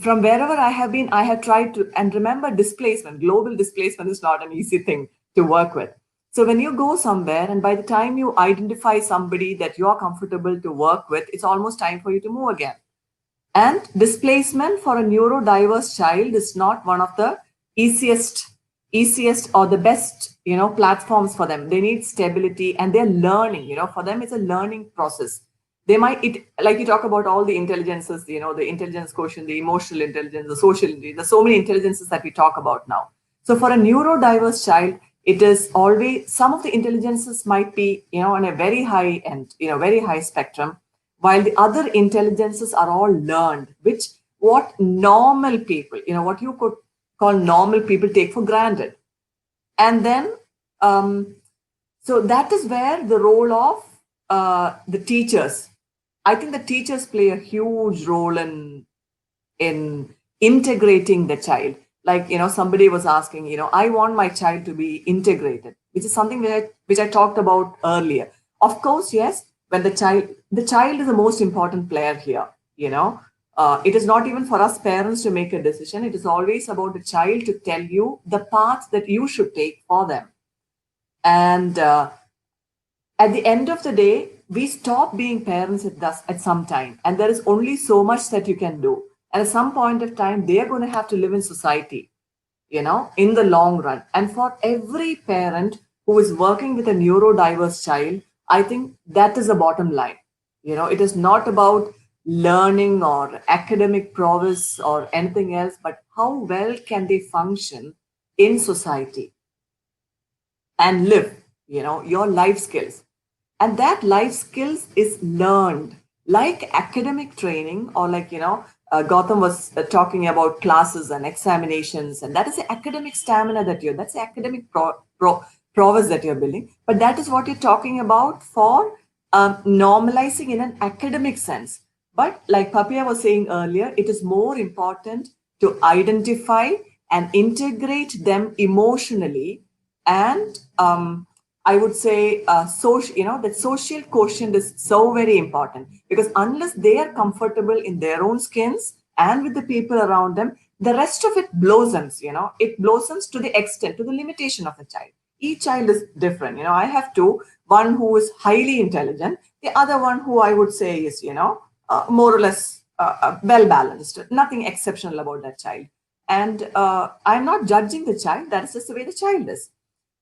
from wherever I have been, I have tried to, and remember, displacement, global displacement is not an easy thing to work with. So when you go somewhere and by the time you identify somebody that you're comfortable to work with, it's almost time for you to move again. And displacement for a neurodiverse child is not one of the easiest or the best, platforms for them. They need stability and they're learning, for them it's a learning process. They might, like you talk about all the intelligences, the intelligence quotient, the emotional intelligence, the social intelligence, there's so many intelligences that we talk about now. So for a neurodiverse child, it is always, some of the intelligences might be, on a very high end, very high spectrum, while the other intelligences are all learned, which what normal people, what you could call normal people take for granted. And then, so that is where the role of the teachers, I think the teachers play a huge role in integrating the child. Like, somebody was asking, I want my child to be integrated, which is something which I talked about earlier. Of course, yes, when the child is the most important player here, it is not even for us parents to make a decision. It is always about the child to tell you the path that you should take for them. And at the end of the day, we stop being parents at some time, and there is only so much that you can do. And at some point of time, they are going to have to live in society, in the long run. And for every parent who is working with a neurodiverse child, I think that is the bottom line. It is not about learning or academic prowess or anything else, but how well can they function in society and live, your life skills. And that life skills is learned, like academic training, or like, Gautam was talking about classes and examinations, and that is the academic stamina that's the academic prowess that you're building. But that is what you're talking about for normalizing in an academic sense. But like Papiya was saying earlier, it is more important to identify and integrate them emotionally. And I would say, that social quotient is so very important, because unless they are comfortable in their own skins and with the people around them, the rest of it blossoms, it blossoms to the extent, to the limitation of the child. Each child is different. I have two, one who is highly intelligent, the other one who I would say is, more or less well balanced, nothing exceptional about that child. And I'm not judging the child, that is just the way the child is.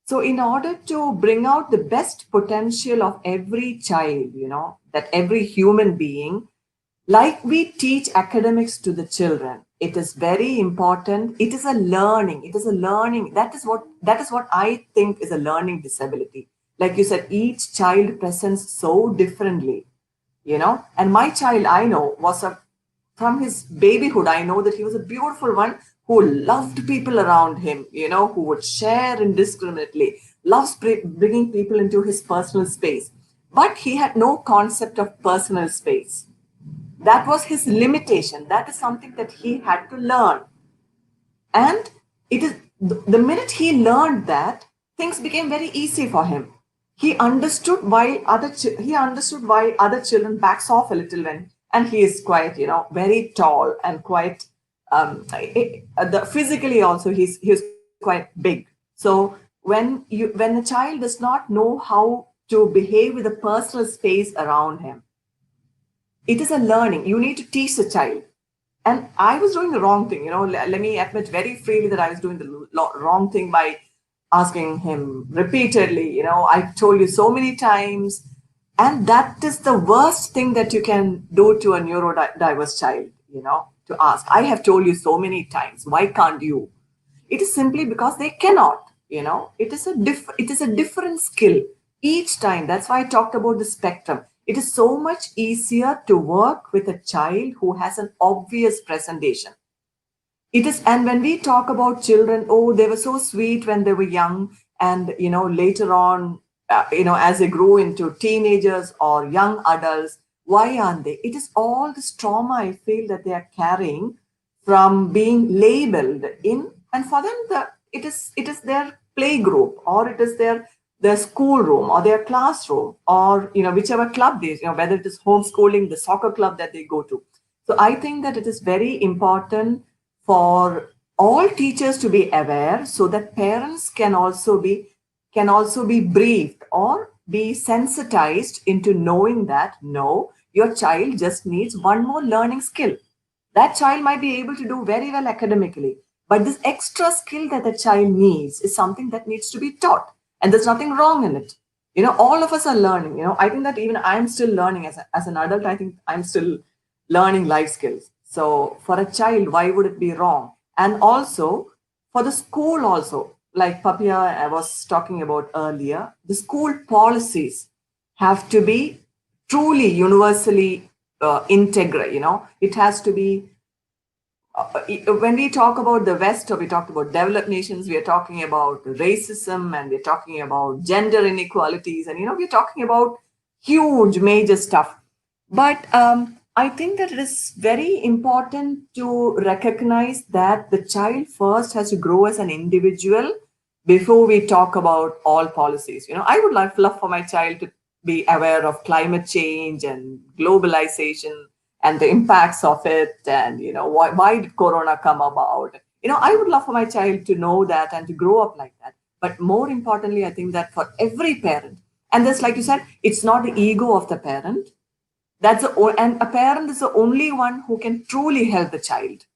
So in order to bring out the best potential of every child, that every human being, like we teach academics to the children, it is very important. It is a learning. That is what I think is a learning disability. Like you said, each child presents so differently, and my child, I know, was a from his babyhood, I know that he was a beautiful one who loved people around him, who would share indiscriminately, loves bringing people into his personal space. But he had no concept of personal space. That was his limitation. That is something that he had to learn. And it is the minute he learned that, things became very easy for him. He understood why other children backs off a little when, and he is quite, very tall and quite physically also he's quite big. So when a child does not know how to behave with the personal space around him, it is a learning. You need to teach the child. And I was doing the wrong thing. Let me admit very freely that I was doing the wrong thing by asking him repeatedly. I've told you so many times. And that is the worst thing that you can do to a neurodiverse child, to ask. I have told you so many times, why can't you? It is simply because they cannot. It is a different skill each time. That's why I talked about the spectrum. It is so much easier to work with a child who has an obvious presentation. It is, and when we talk about children, oh, they were so sweet when they were young, and later on, as they grow into teenagers or young adults, why aren't they? It is all this trauma I feel that they are carrying from being labeled in, and for them, it is their play group, or it is their schoolroom or their classroom, or whichever club they, whether it is homeschooling, the soccer club that they go to. So I think that it is very important for all teachers to be aware, so that parents can also be briefed or be sensitized into knowing that no, your child just needs one more learning skill. That child might be able to do very well academically, but this extra skill that the child needs is something that needs to be taught. And there's nothing wrong in it. All of us are learning. I think that even I'm still learning as an adult. I think I'm still learning life skills. So for a child, why would it be wrong? And also for the school also, like Papiya I was talking about earlier, the school policies have to be truly universally integral. It has to be when we talk about the West, or we talk about developed nations, we are talking about racism, and we're talking about gender inequalities, and we're talking about huge major stuff. But I think that it is very important to recognize that the child first has to grow as an individual before we talk about all policies. I would love for my child to be aware of climate change and globalization and the impacts of it, and why did Corona come about. I would love for my child to know that and to grow up like that. But more importantly, I think that for every parent, and that's, like you said, it's not the ego of the parent. And a parent is the only one who can truly help the child.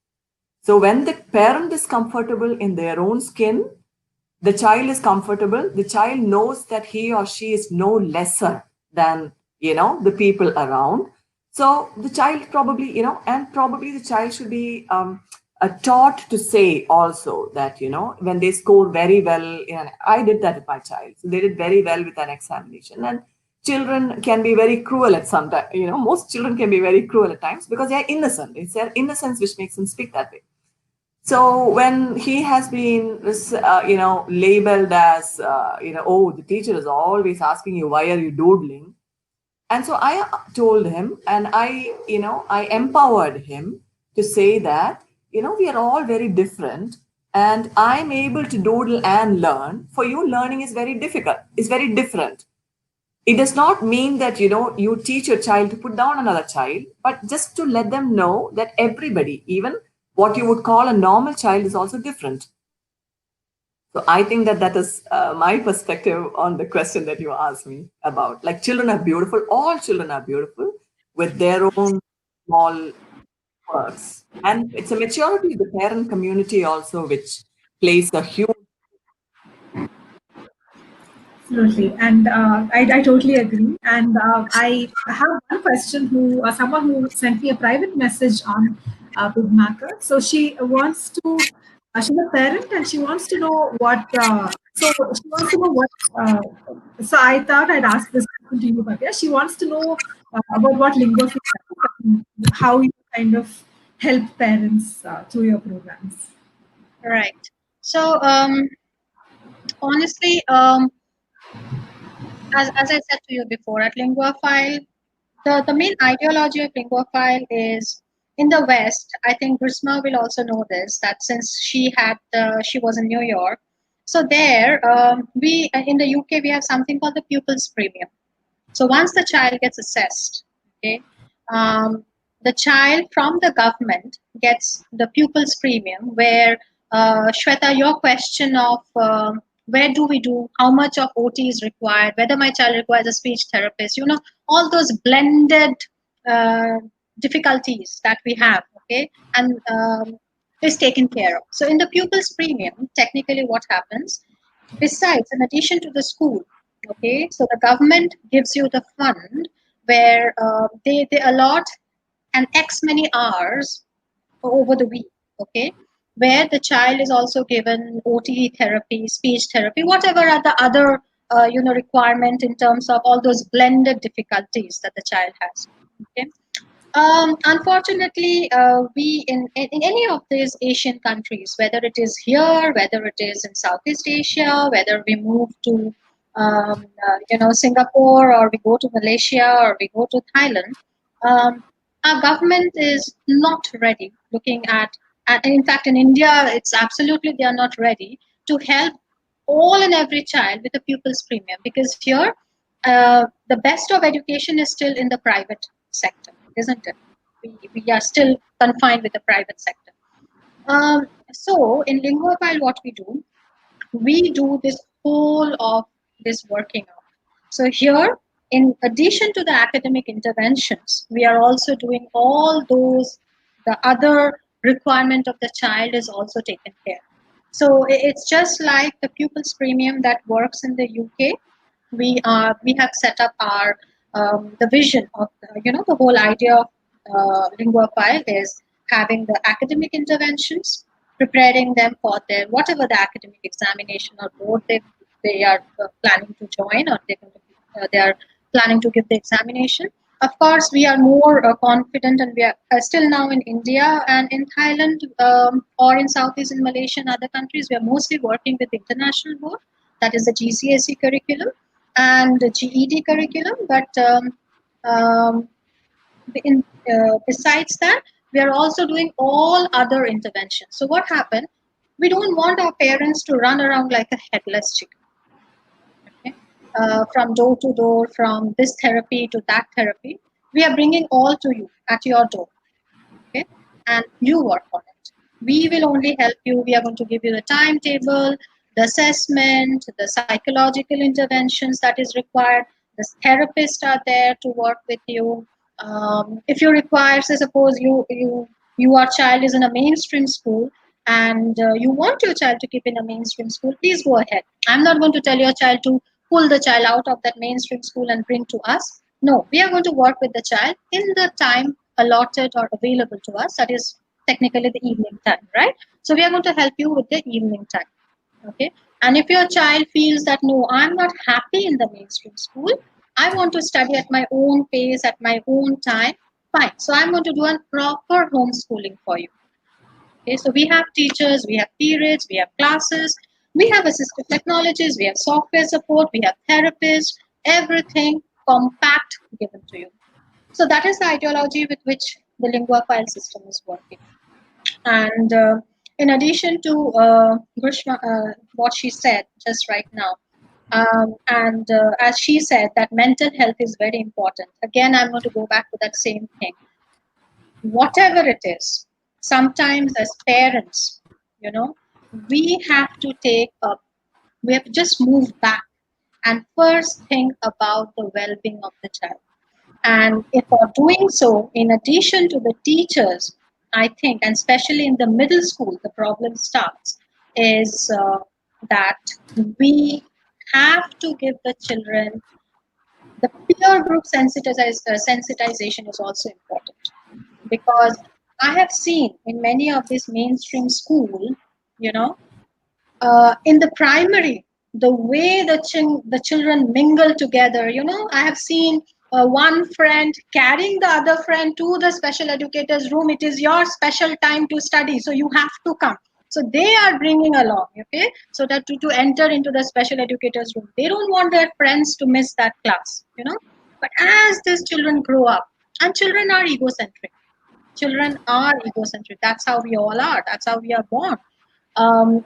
So when the parent is comfortable in their own skin, the child is comfortable. The child knows that he or she is no lesser than the people around. So the child probably, and probably the child should be taught to say also that, when they score very well, I did that with my child. So they did very well with an examination. And children can be very cruel at some time. Most children can be very cruel at times because they are innocent. It's their innocence which makes them speak that way. So when he has been, labeled as, oh, the teacher is always asking you, why are you doodling? And so I told him, and I empowered him to say that, we are all very different, and I'm able to doodle and learn. For you, learning is very difficult. It's very different. It does not mean that, you teach your child to put down another child, but just to let them know that everybody, even what you would call a normal child, is also different. So I think that is my perspective on the question that you asked me about. Like, children are beautiful. All children are beautiful with their own small quirks. And it's a maturity of the parent community also, which plays a huge. Absolutely, and I totally agree. And I have one question. Someone who sent me a private message on Bigmaker. So she wants to. She's a parent, and she wants to know what. So she wants to know what. So I thought I'd ask this question to you, Bhavya. She wants to know about what Linguaphile is, how you kind of help parents through your programs? Right. So honestly, as I said to you before, at Linguaphile, the main ideology of Linguaphile is in the West. I think Grishma will also know this, that since she was in New York, so there we in the UK we have something called the pupils premium. So once the child gets assessed, okay, um, the child from the government gets the pupils premium, where Shweta, your question of where do we do, how much of OT is required, whether my child requires a speech therapist, all those blended uh, difficulties that we have, okay, and is taken care of. So in the pupils premium, technically what happens, besides, in addition to the school, okay, so the government gives you the fund where they allot an X many hours over the week, okay, where the child is also given OT therapy, speech therapy, whatever are the other requirement in terms of all those blended difficulties that the child has. Okay. Unfortunately, we in any of these Asian countries, whether it is here, whether it is in Southeast Asia, whether we move to Singapore, or we go to Malaysia, or we go to Thailand, um, our government is not ready. Looking at, and in fact, in India, it's absolutely they are not ready to help all and every child with a pupils premium, because here the best of education is still in the private sector, isn't it? We are still confined with the private sector. So in Linguaphile, what we do this whole of this working out. So here, in addition to the academic interventions, we are also doing all those, the other requirement of the child is also taken care. So it's just like the pupils premium that works in the UK. We have set up our the vision of the whole idea of Linguaphile is having the academic interventions, preparing them for their whatever the academic examination or board they are planning to join, or they are planning to give the examination. Of course, we are more confident, and we are still now in India and in Thailand, or in Southeast in Malaysia and other countries. We are mostly working with the international board, that is the GCSE curriculum and the GED curriculum. But um, besides that, we are also doing all other interventions. So what happened? We don't want our parents to run around like a headless chicken. Okay? From door to door, from this therapy to that therapy, we are bringing all to you at your door. Okay, and you work on it. We will only help you. We are going to give you the timetable, the assessment, the psychological interventions that is required. The therapists are there to work with you. If you require, say, suppose your child is in a mainstream school, and you want your child to keep in a mainstream school, please go ahead. I'm not going to tell your child to pull the child out of that mainstream school and bring to us. No, we are going to work with the child in the time allotted or available to us. That is technically the evening time, right? So we are going to help you with the evening time. Okay. And if your child feels that, no, I'm not happy in the mainstream school, I want to study at my own pace, at my own time, fine. So I'm going to do a proper homeschooling for you. Okay, so we have teachers, we have periods, we have classes, we have assistive technologies, we have software support, we have therapists, everything compact given to you. So that is the ideology with which the Linguaphile system is working. And in addition to Grishma, what she said just right now, and as she said, that mental health is very important. Again, I'm going to go back to that same thing. Whatever it is, sometimes as parents, we have to we have to just move back and first think about the well-being of the child. And if for doing so, in addition to the teachers, I think, and especially in the middle school, the problem starts is that we have to give the children the peer group sensitization is also important, because I have seen in many of these mainstream school, in the primary, the way the children mingle together, I have seen one friend carrying the other friend to the special educator's room. It is your special time to study, so you have to come. So they are bringing along, okay, so that to enter into the special educator's room. They don't want their friends to miss that class, you know. But as these children grow up, and children are egocentric. Children are egocentric. That's how we all are. That's how we are born.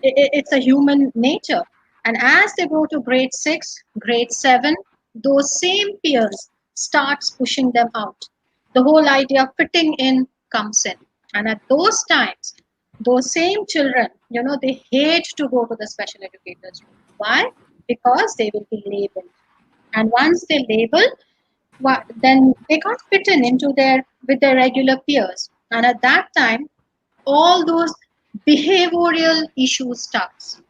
It's a human nature. And as they go to grade 6, grade 7, those same peers starts pushing them out. The whole idea of fitting in comes in. And at those times, those same children, you know, they hate to go to the special educators room. Why? Because they will be labeled. And once they label, then they can't fit in into their with their regular peers. And at that time, all those behavioral issues starts.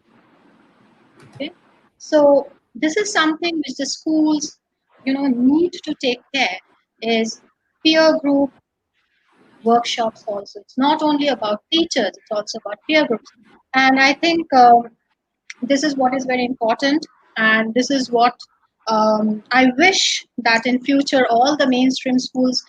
Okay, so this is something which the schools, you know, need to take care, is peer group workshops also. It's not only about teachers, it's also about peer groups. And I think this is what is very important, and this is what I wish that in future all the mainstream schools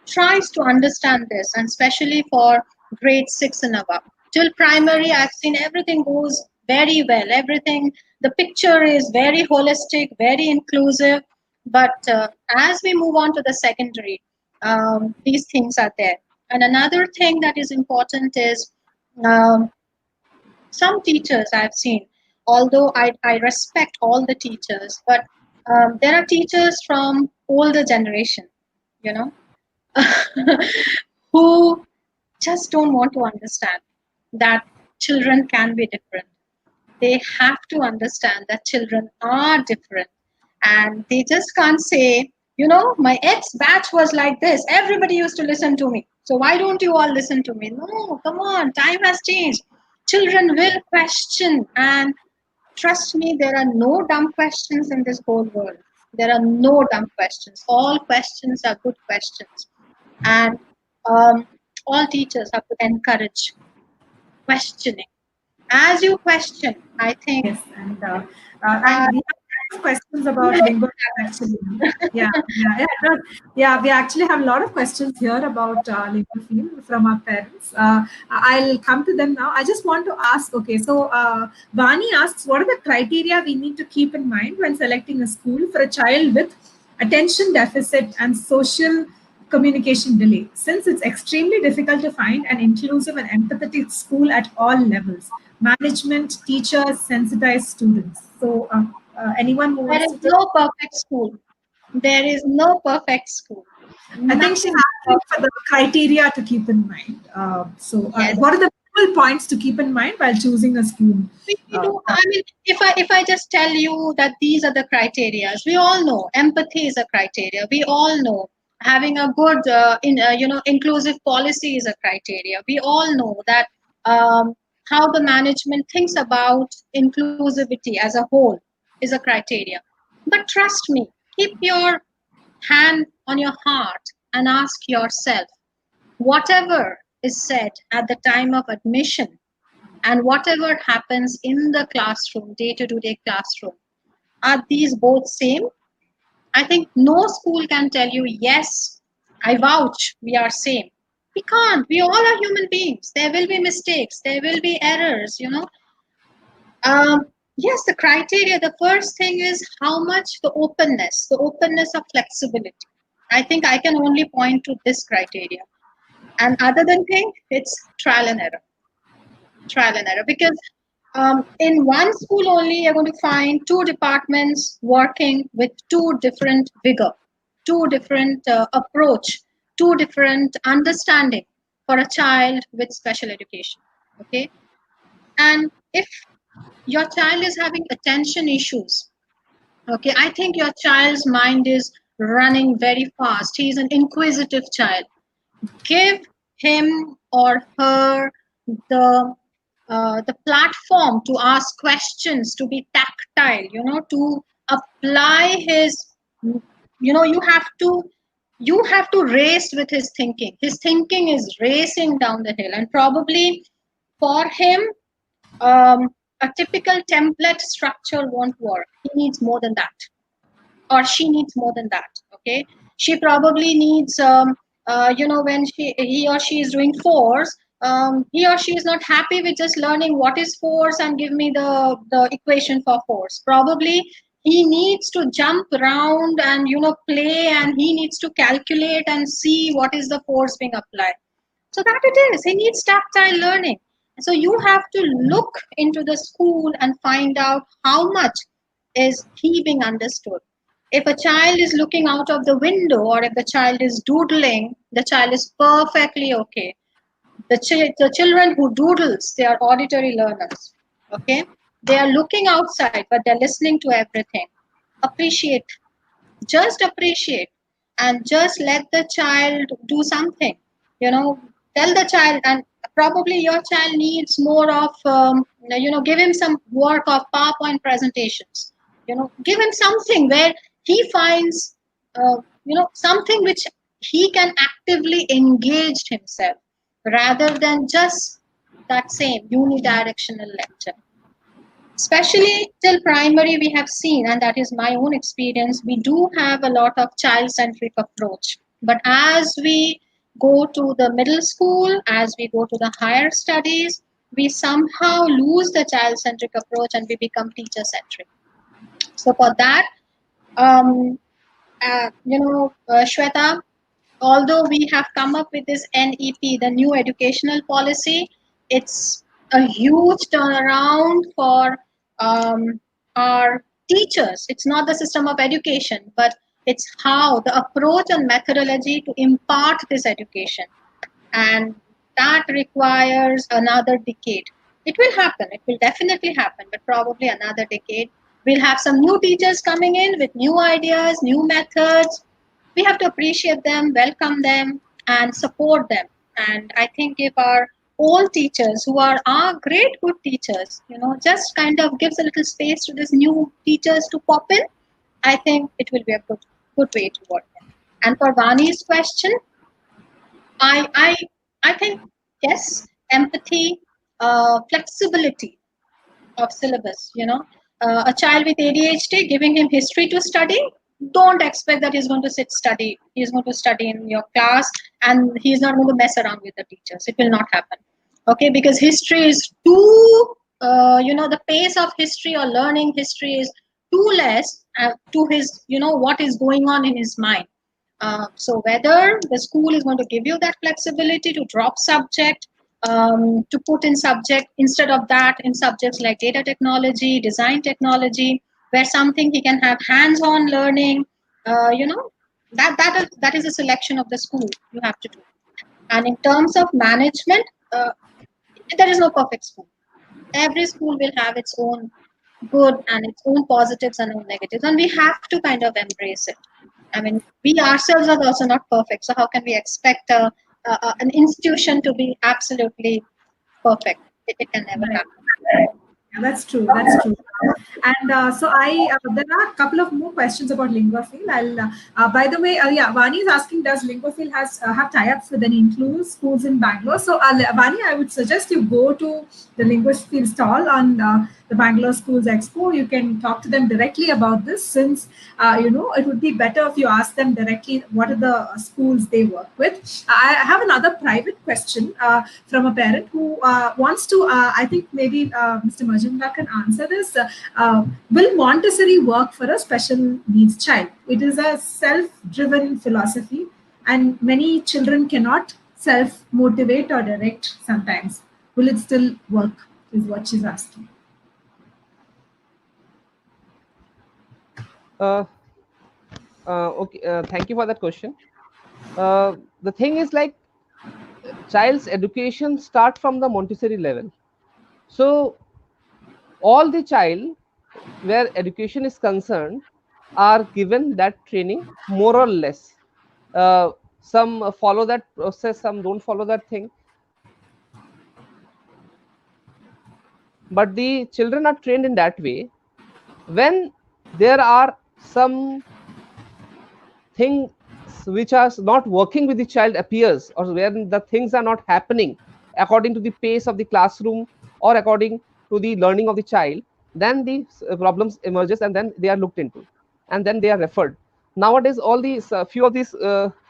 tries to understand this, and especially for grade 6 and above. Till primary, I've seen everything goes very well. Everything, the picture is very holistic, very inclusive. But as we move on to the secondary, these things are there. And another thing that is important is um, some teachers I've seen, although I respect all the teachers, but there are teachers from older generation, you know, who just don't want to understand that children can be different. They have to understand that children are different, and they just can't say, you know, my ex batch was like this, everybody used to listen to me, so why don't you all listen to me? No, come on, time has changed. Children will question, and trust me, there are no dumb questions in this whole world. There are no dumb questions. All questions are good questions. And um, all teachers have to encourage questioning. As you question, I think. Yes, and we have questions about Linguaphile actually. Yeah. We actually have a lot of questions here about Linguaphile from our parents. I'll come to them now. I just want to ask. Okay, so Vani asks, what are the criteria we need to keep in mind when selecting a school for a child with attention deficit and social communication delay, since it's extremely difficult to find an inclusive and empathetic school at all levels? Management, teachers, sensitized students. So, anyone who There wants is to no perfect school. There is no perfect school. I think she's Nothing asking for the criteria to keep in mind. Yes. What are the points to keep in mind while choosing a school? We do. I mean, if I just tell you that these are the criteria, we all know empathy is a criteria. We all know having a good, inclusive policy is a criteria. We all know that how the management thinks about inclusivity as a whole is a criteria. But trust me, keep your hand on your heart and ask yourself, whatever is said at the time of admission and whatever happens in the classroom, day-to-day classroom, are these both same? I think no school can tell you, yes, I vouch, we are same. We can't. We all are human beings. There will be mistakes. There will be errors, you know. Yes, the criteria, the first thing is how much the openness of flexibility. I think I can only point to this criteria. And other than thing, it's trial and error. Trial and error. Because in one school only, you're going to find two departments working with two different vigor, two different approach, two different understanding for a child with special education. Okay. And if your child is having attention issues, okay, I think your child's mind is running very fast. He's an inquisitive child. Give him or her the the platform to ask questions, to be tactile, you know, to apply his, you know, you have to race with his thinking. His thinking is racing down the hill, and probably for him, a typical template structure won't work. He needs more than that, or she needs more than that. Okay, she probably needs when he or she is doing force, he or she is not happy with just learning what is force and give me the equation for force. Probably he needs to jump around and play, and he needs to calculate and see what is the force being applied. So that it is. He needs tactile learning. So you have to look into the school and find out how much is he being understood. If a child is looking out of the window, or if the child is doodling, the child is perfectly okay. The children who doodles, they are auditory learners. Okay, they are looking outside, but they're listening to everything. Appreciate, just appreciate, and just let the child do something. you know Tell the child, and probably your child needs more of give him some work of PowerPoint presentations. Give him something where he finds something which he can actively engage himself, rather than just that same unidirectional lecture. Especially till primary, we have seen, and that is my own experience, we do have a lot of child-centric approach. But as we go to the middle school, as we go to the higher studies, we somehow lose the child-centric approach and we become teacher-centric. So for that, Shweta, although we have come up with this NEP, the new educational policy, it's a huge turnaround for our teachers. It's not the system of education, but it's how the approach and methodology to impart this education. And that requires another decade. It will happen, it will definitely happen, but probably another decade. We'll have some new teachers coming in with new ideas, new methods. We have to appreciate them, welcome them, and support them. And I think if our old teachers, who are our great good teachers, just kind of gives a little space to these new teachers to pop in, I think it will be a good way to work. And for Vani's question, I I I think yes, empathy, flexibility of syllabus. A child with ADHD, giving him history to study, don't expect that he's going to sit study. He's going to study in your class, and he's not going to mess around with the teachers. It will not happen. Okay, because history is too, the pace of history or learning history is too less to his, what is going on in his mind. So whether the school is going to give you that flexibility to drop subject, to put in subject instead of that in subjects like data technology, design technology, where something he can have hands-on learning, that is a selection of the school you have to do. And in terms of management, there is no perfect school. Every school will have its own good and its own positives and own negatives, and we have to kind of embrace it. I mean, we ourselves are also not perfect, so how can we expect an institution to be absolutely perfect? It can never happen. Yeah, that's true. That's true. And there are a couple of more questions about Linguaphile. By the way, Vani is asking, does Linguaphile have tie-ups with any inclusive schools in Bangalore? So, Vani, I would suggest you go to the Linguaphile stall on the Bangalore Schools Expo. You can talk to them directly about this, since it would be better if you ask them directly what are the schools they work with. I have another private question from a parent who wants to. I think maybe Mr. Majumdar can answer this. Will Montessori work for a special needs child? It is a self-driven philosophy, and many children cannot self-motivate or direct sometimes. Will it still work, is what she's asking. Okay, thank you for that question. The thing is, like, child's education start from the Montessori level. So all the child where education is concerned are given that training more or less. Some follow that process, some don't follow that thing. But the children are trained in that way. When there are some things which are not working with the child appears, or where the things are not happening according to the pace of the classroom or according to the learning of the child, then the problems emerges, and then they are looked into, and then they are referred. nowadays all these few of these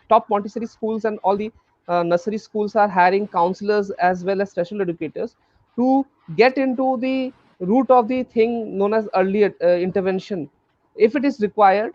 top Montessori schools and all the nursery schools are hiring counselors as well as special educators to get into the root of the thing known as early intervention. If it is required,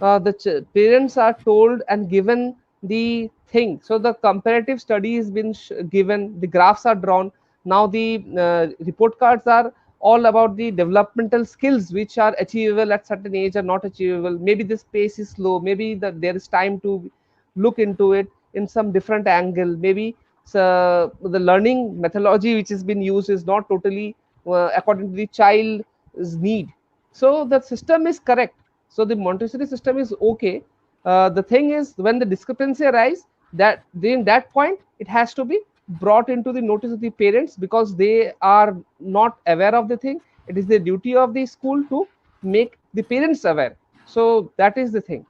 the parents are told and given the thing. So the comparative study has been given, the graphs are drawn. Now the report cards are all about the developmental skills which are achievable at certain age or not achievable. Maybe this pace is slow, maybe there is time to look into it in some different angle. Maybe the learning methodology which has been used is not totally according to the child's need. So the system is correct, so the Montessori system is okay. The thing is, when the discrepancy arise, that then that point it has to be brought into the notice of the parents, because they are not aware of the thing. It is the duty of the school to make the parents aware. So that is the thing.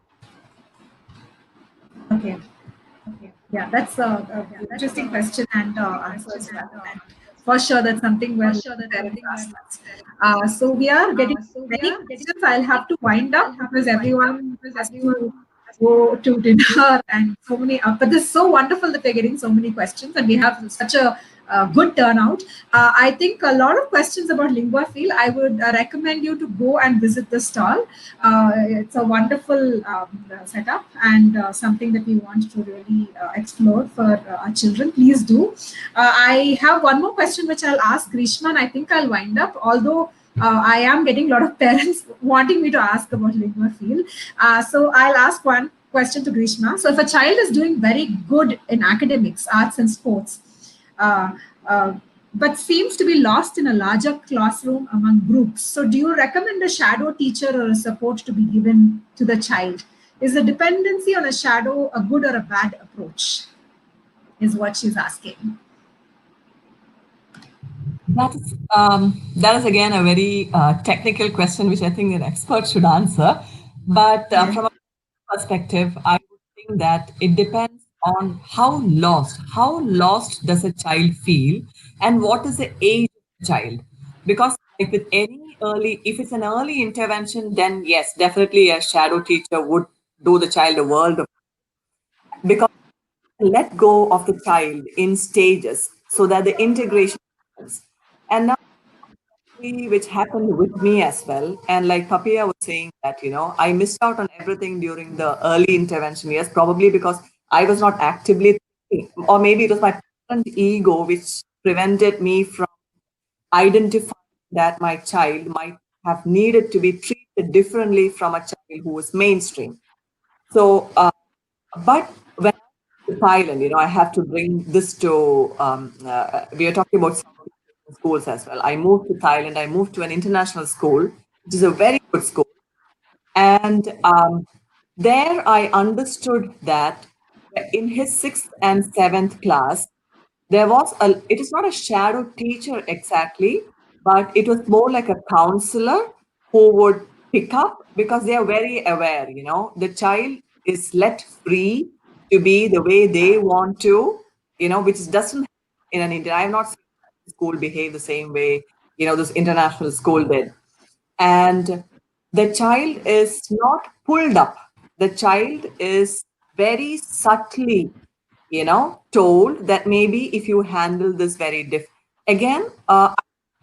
Okay. Yeah, that's a interesting question and answer as well. And for sure, that's something where parents ask us. So we are getting many questions. I'll have to wind up because everyone has to go to dinner and so many. But this is so wonderful that we're getting so many questions and we have such a good turnout. I think a lot of questions about Linguaphile. I would recommend you to go and visit the stall. It's a wonderful setup and something that we want to really explore for our children. Please do. I have one more question which I'll ask Grishma, and I think I'll wind up. Although I am getting a lot of parents wanting me to ask about Linguaphile. So I'll ask one question to Grishma. So if a child is doing very good in academics, arts and sports, uh, uh, but seems to be lost in a larger classroom among groups. So, do you recommend a shadow teacher or a support to be given to the child? Is the dependency on a shadow a good or a bad approach? Is what she's asking. That is again a very technical question, which I think an expert should answer. But from a perspective, I would think that it depends on how lost does a child feel, and what is the age of the child. Because like with any early, if it's an early intervention, then yes, definitely a shadow teacher would do the child a world of, because let go of the child in stages so that the integration happens. And now which happened with me as well. And like Papiya was saying that, I missed out on everything during the early intervention years, probably because I was not actively thinking, or maybe it was my parent ego which prevented me from identifying that my child might have needed to be treated differently from a child who was mainstream. So, but when I went to Thailand, I have to bring this to, we are talking about schools as well. I moved to Thailand. I moved to an international school, which is a very good school. And there I understood that in his sixth and seventh class, it is not a shadow teacher exactly, but it was more like a counselor who would pick up, because they are very aware, the child is let free to be the way they want to, which doesn't in an Indian. I have not seen school behave the same way, this international school did. And the child is not pulled up. The child is very subtly, told that maybe if you handle this very again,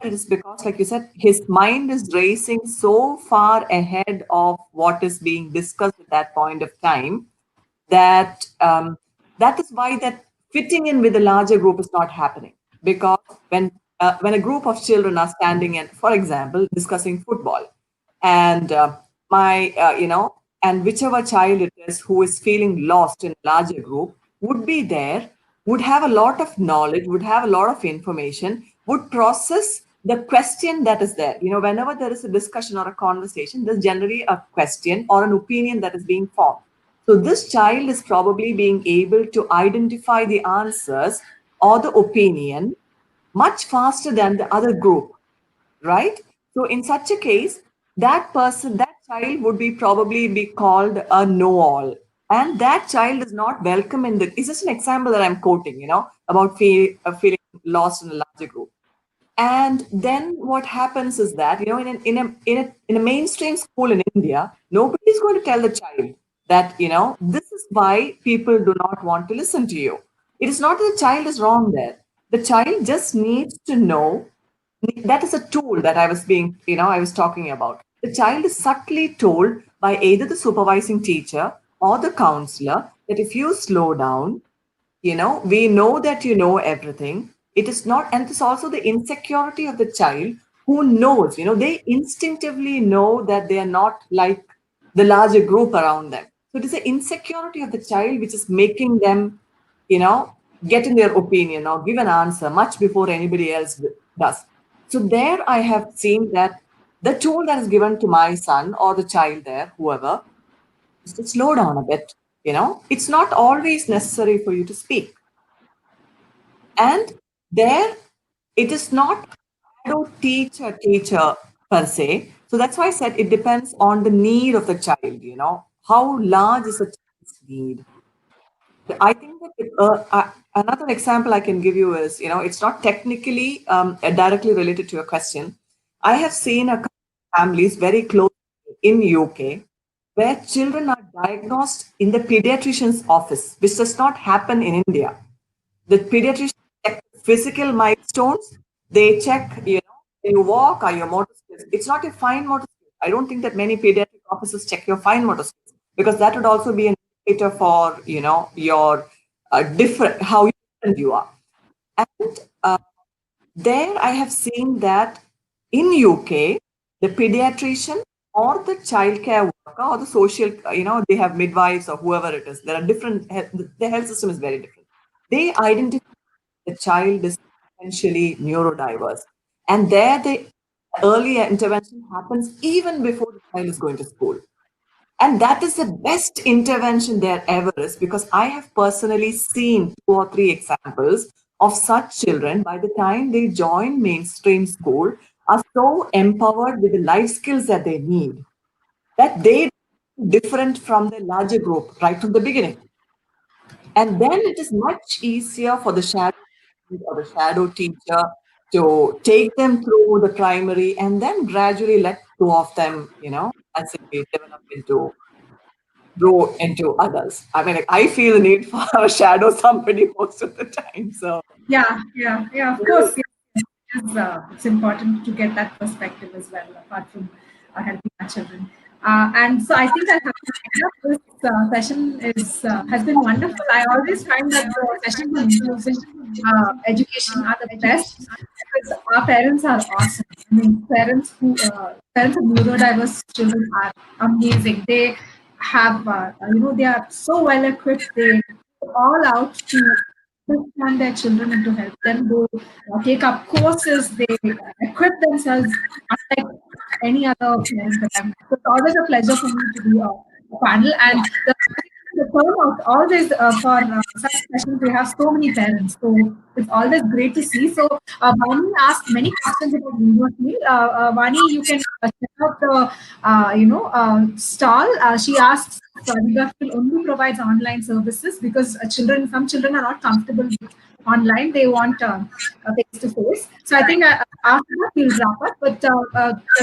it is because, like you said, his mind is racing so far ahead of what is being discussed at that point of time, that that is why that fitting in with the larger group is not happening. Because when a group of children are standing and, for example, discussing football, and and whichever child it is who is feeling lost in a larger group would be there, would have a lot of knowledge, would have a lot of information, would process the question that is there. Whenever there is a discussion or a conversation, there's generally a question or an opinion that is being formed. So this child is probably being able to identify the answers or the opinion much faster than the other group, right? So in such a case, that person, that child would be probably be called a know-all. And that child is not welcome in the, it's just an example that I'm quoting, about feeling lost in a larger group. And then what happens is that, in a mainstream school in India, nobody is going to tell the child that, this is why people do not want to listen to you. It is not that the child is wrong there. The child just needs to know that is a tool that I was talking about. The child is subtly told by either the supervising teacher or the counselor that if you slow down, we know that you know everything. It is not, and it's also the insecurity of the child who knows, they instinctively know that they are not like the larger group around them. So it is the insecurity of the child which is making them, get in their opinion or give an answer much before anybody else does. So there I have seen that the tool that is given to my son or the child there, whoever, is to slow down a bit. It's not always necessary for you to speak. And there, it is not teacher per se. So that's why I said it depends on the need of the child, how large is the child's need. I think that another example I can give you is, it's not technically directly related to your question. I have seen a couple of families very close in UK where children are diagnosed in the pediatrician's office, which does not happen in India. The pediatrician check physical milestones. They check, you walk, are your motor skills. It's not a fine motor skills. I don't think that many pediatric officers check your fine motor skills because that would also be an indicator for, your different, how different you are. And there I have seen that in UK, the pediatrician or the childcare worker or the social, they have midwives or whoever it is. There are different, the health system is very different. They identify the child is potentially neurodiverse. And there the early intervention happens even before the child is going to school. And that is the best intervention there ever is because I have personally seen 2 or 3 examples of such children by the time they join mainstream school are so empowered with the life skills that they need that they different from the larger group right from the beginning. And then it is much easier for the shadow or the shadow teacher to take them through the primary and then gradually let go of them, as they develop into grow into others. I mean, like, I feel the need for a shadow somebody most of the time. So Yeah. Of course, it's important to get that perspective as well, apart from helping our children. And so I think I have to end up. This session has been wonderful. I always find that the sessions on inclusive education are the best because our parents are awesome. I mean, parents of neurodiverse children are amazing. They have, they are so well equipped. They go all out to understand their children and to help them. They take up courses, they equip themselves unlike any other place that I'm. So it's always a pleasure for me to do a panel. And the turnout always for such sessions, we have so many parents. So it's always great to see. So Vani asked many questions about Linguaphile. Vani, you can check out the stall. She asks, Linguaphile only provides online services because some children are not comfortable with online. They want face to face. So I think after that we'll wrap up. But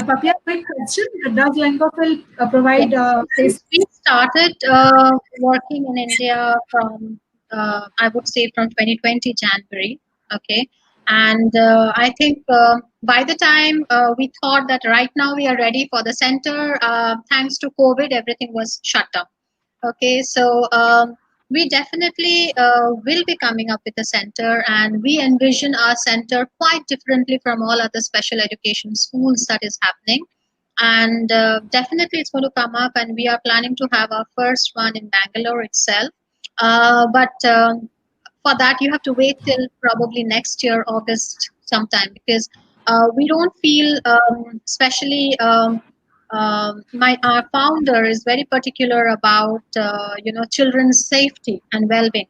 Papiya, quick question: does Linguaphile provide face? We started working in India from, I would say, from 2020 January. Okay. And I think by the time we thought that right now we are ready for the center, thanks to COVID, everything was shut down. Okay. So we definitely will be coming up with a center, and we envision our center quite differently from all other special education schools that is happening. And definitely it's going to come up, and we are planning to have our first one in Bangalore itself. But for that you have to wait till probably next year August sometime, because we don't feel especially our founder is very particular about children's safety and well-being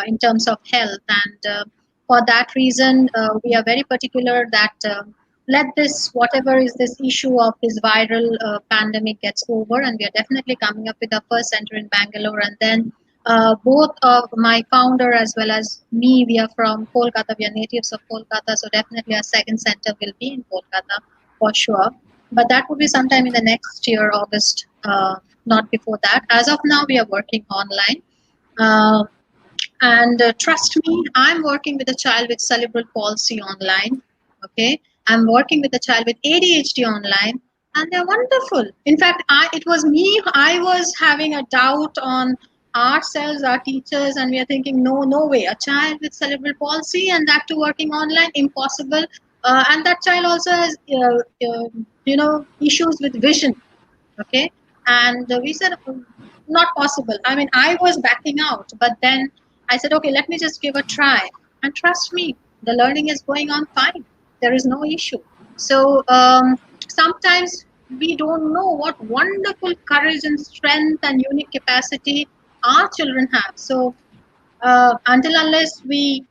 in terms of health, and for that reason we are very particular that let this whatever is this issue of this viral pandemic gets over, and we are definitely coming up with our first center in Bangalore. And then both of my founder as well as me, we are from Kolkata, we are natives of Kolkata, so definitely our second center will be in Kolkata for sure. But that would be sometime in the next year, August not before that. As of now, we are working online. Uh, and trust me, I'm working with a child with cerebral palsy online. Okay, I'm working with a child with ADHD online, and they're wonderful. In fact, it was me. I was having a doubt on ourselves, our teachers, and we are thinking, no, no way, a child with cerebral palsy and that too working online, impossible. And that child also has, issues with vision. Okay, and we said, not possible. I mean, I was backing out, but then I said, okay, let me just give a try, and trust me, the learning is going on fine. There is no issue. So sometimes we don't know what wonderful courage and strength and unique capacity our children have. So until unless we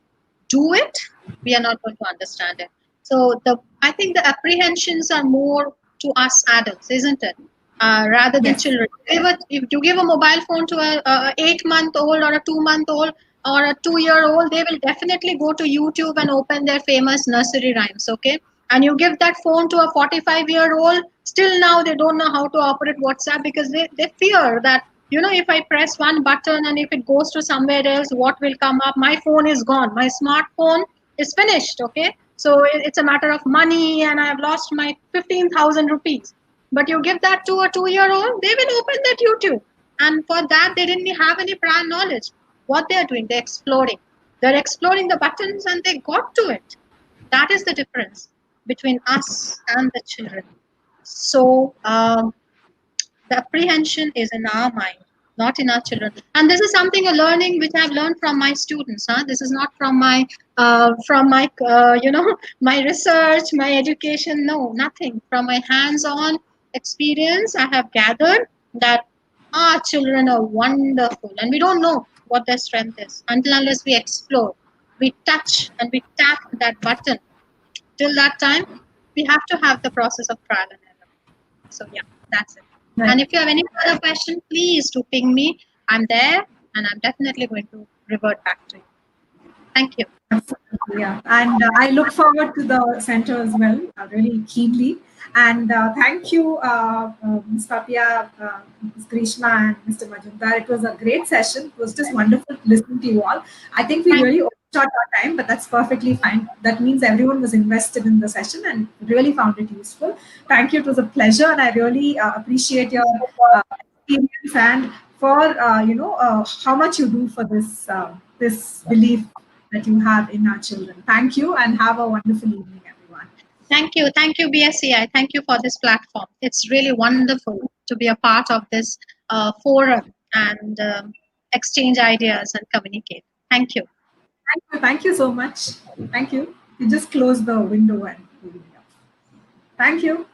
do it, we are not going to understand it. So I think the apprehensions are more to us adults, isn't it? Rather than Yes. children. If you give a mobile phone to a 8-month-old or a 2-month-old or a 2-year-old, they will definitely go to YouTube and open their famous nursery rhymes. Okay, and you give that phone to a 45-year-old, still now they don't know how to operate WhatsApp because they fear that, if I press one button and if it goes to somewhere else, what will come up? My phone is gone. My smartphone is finished. Okay. So it's a matter of money and I have lost my 15,000 rupees. But you give that to a 2-year-old, they will open that YouTube. And for that, they didn't have any prior knowledge. What they are doing, they're exploring. They're exploring the buttons and they got to it. That is the difference between us and the children. So, the apprehension is in our mind, not in our children. And this is something a learning which I've learned from my students. This is not from my my research, my education. No, nothing. From my hands-on experience, I have gathered that our children are wonderful, and we don't know what their strength is until unless we explore, we touch, and we tap that button. Till that time, we have to have the process of trial and error. So yeah, that's it. Right. And if you have any further question, please do ping me. I'm there, and I'm definitely going to revert back to you. Thank you. Absolutely, yeah. And I look forward to the center as well, really keenly. And thank you, Ms. Papiya, Ms. Grishma, and Mr. Majumdar. It was a great session. It was just wonderful to listen to you all. I think we Thank really overshot our time, but that's perfectly fine. That means everyone was invested in the session and really found it useful. Thank you. It was a pleasure, and I really appreciate your experience and for how much you do for this belief that you have in our children. Thank you and have a wonderful evening, everyone. Thank you. Thank you, BSEI. Thank you for this platform. It's really wonderful to be a part of this forum and exchange ideas and communicate. Thank you. Thank you. Thank you so much. Thank you. You just close the window and thank you.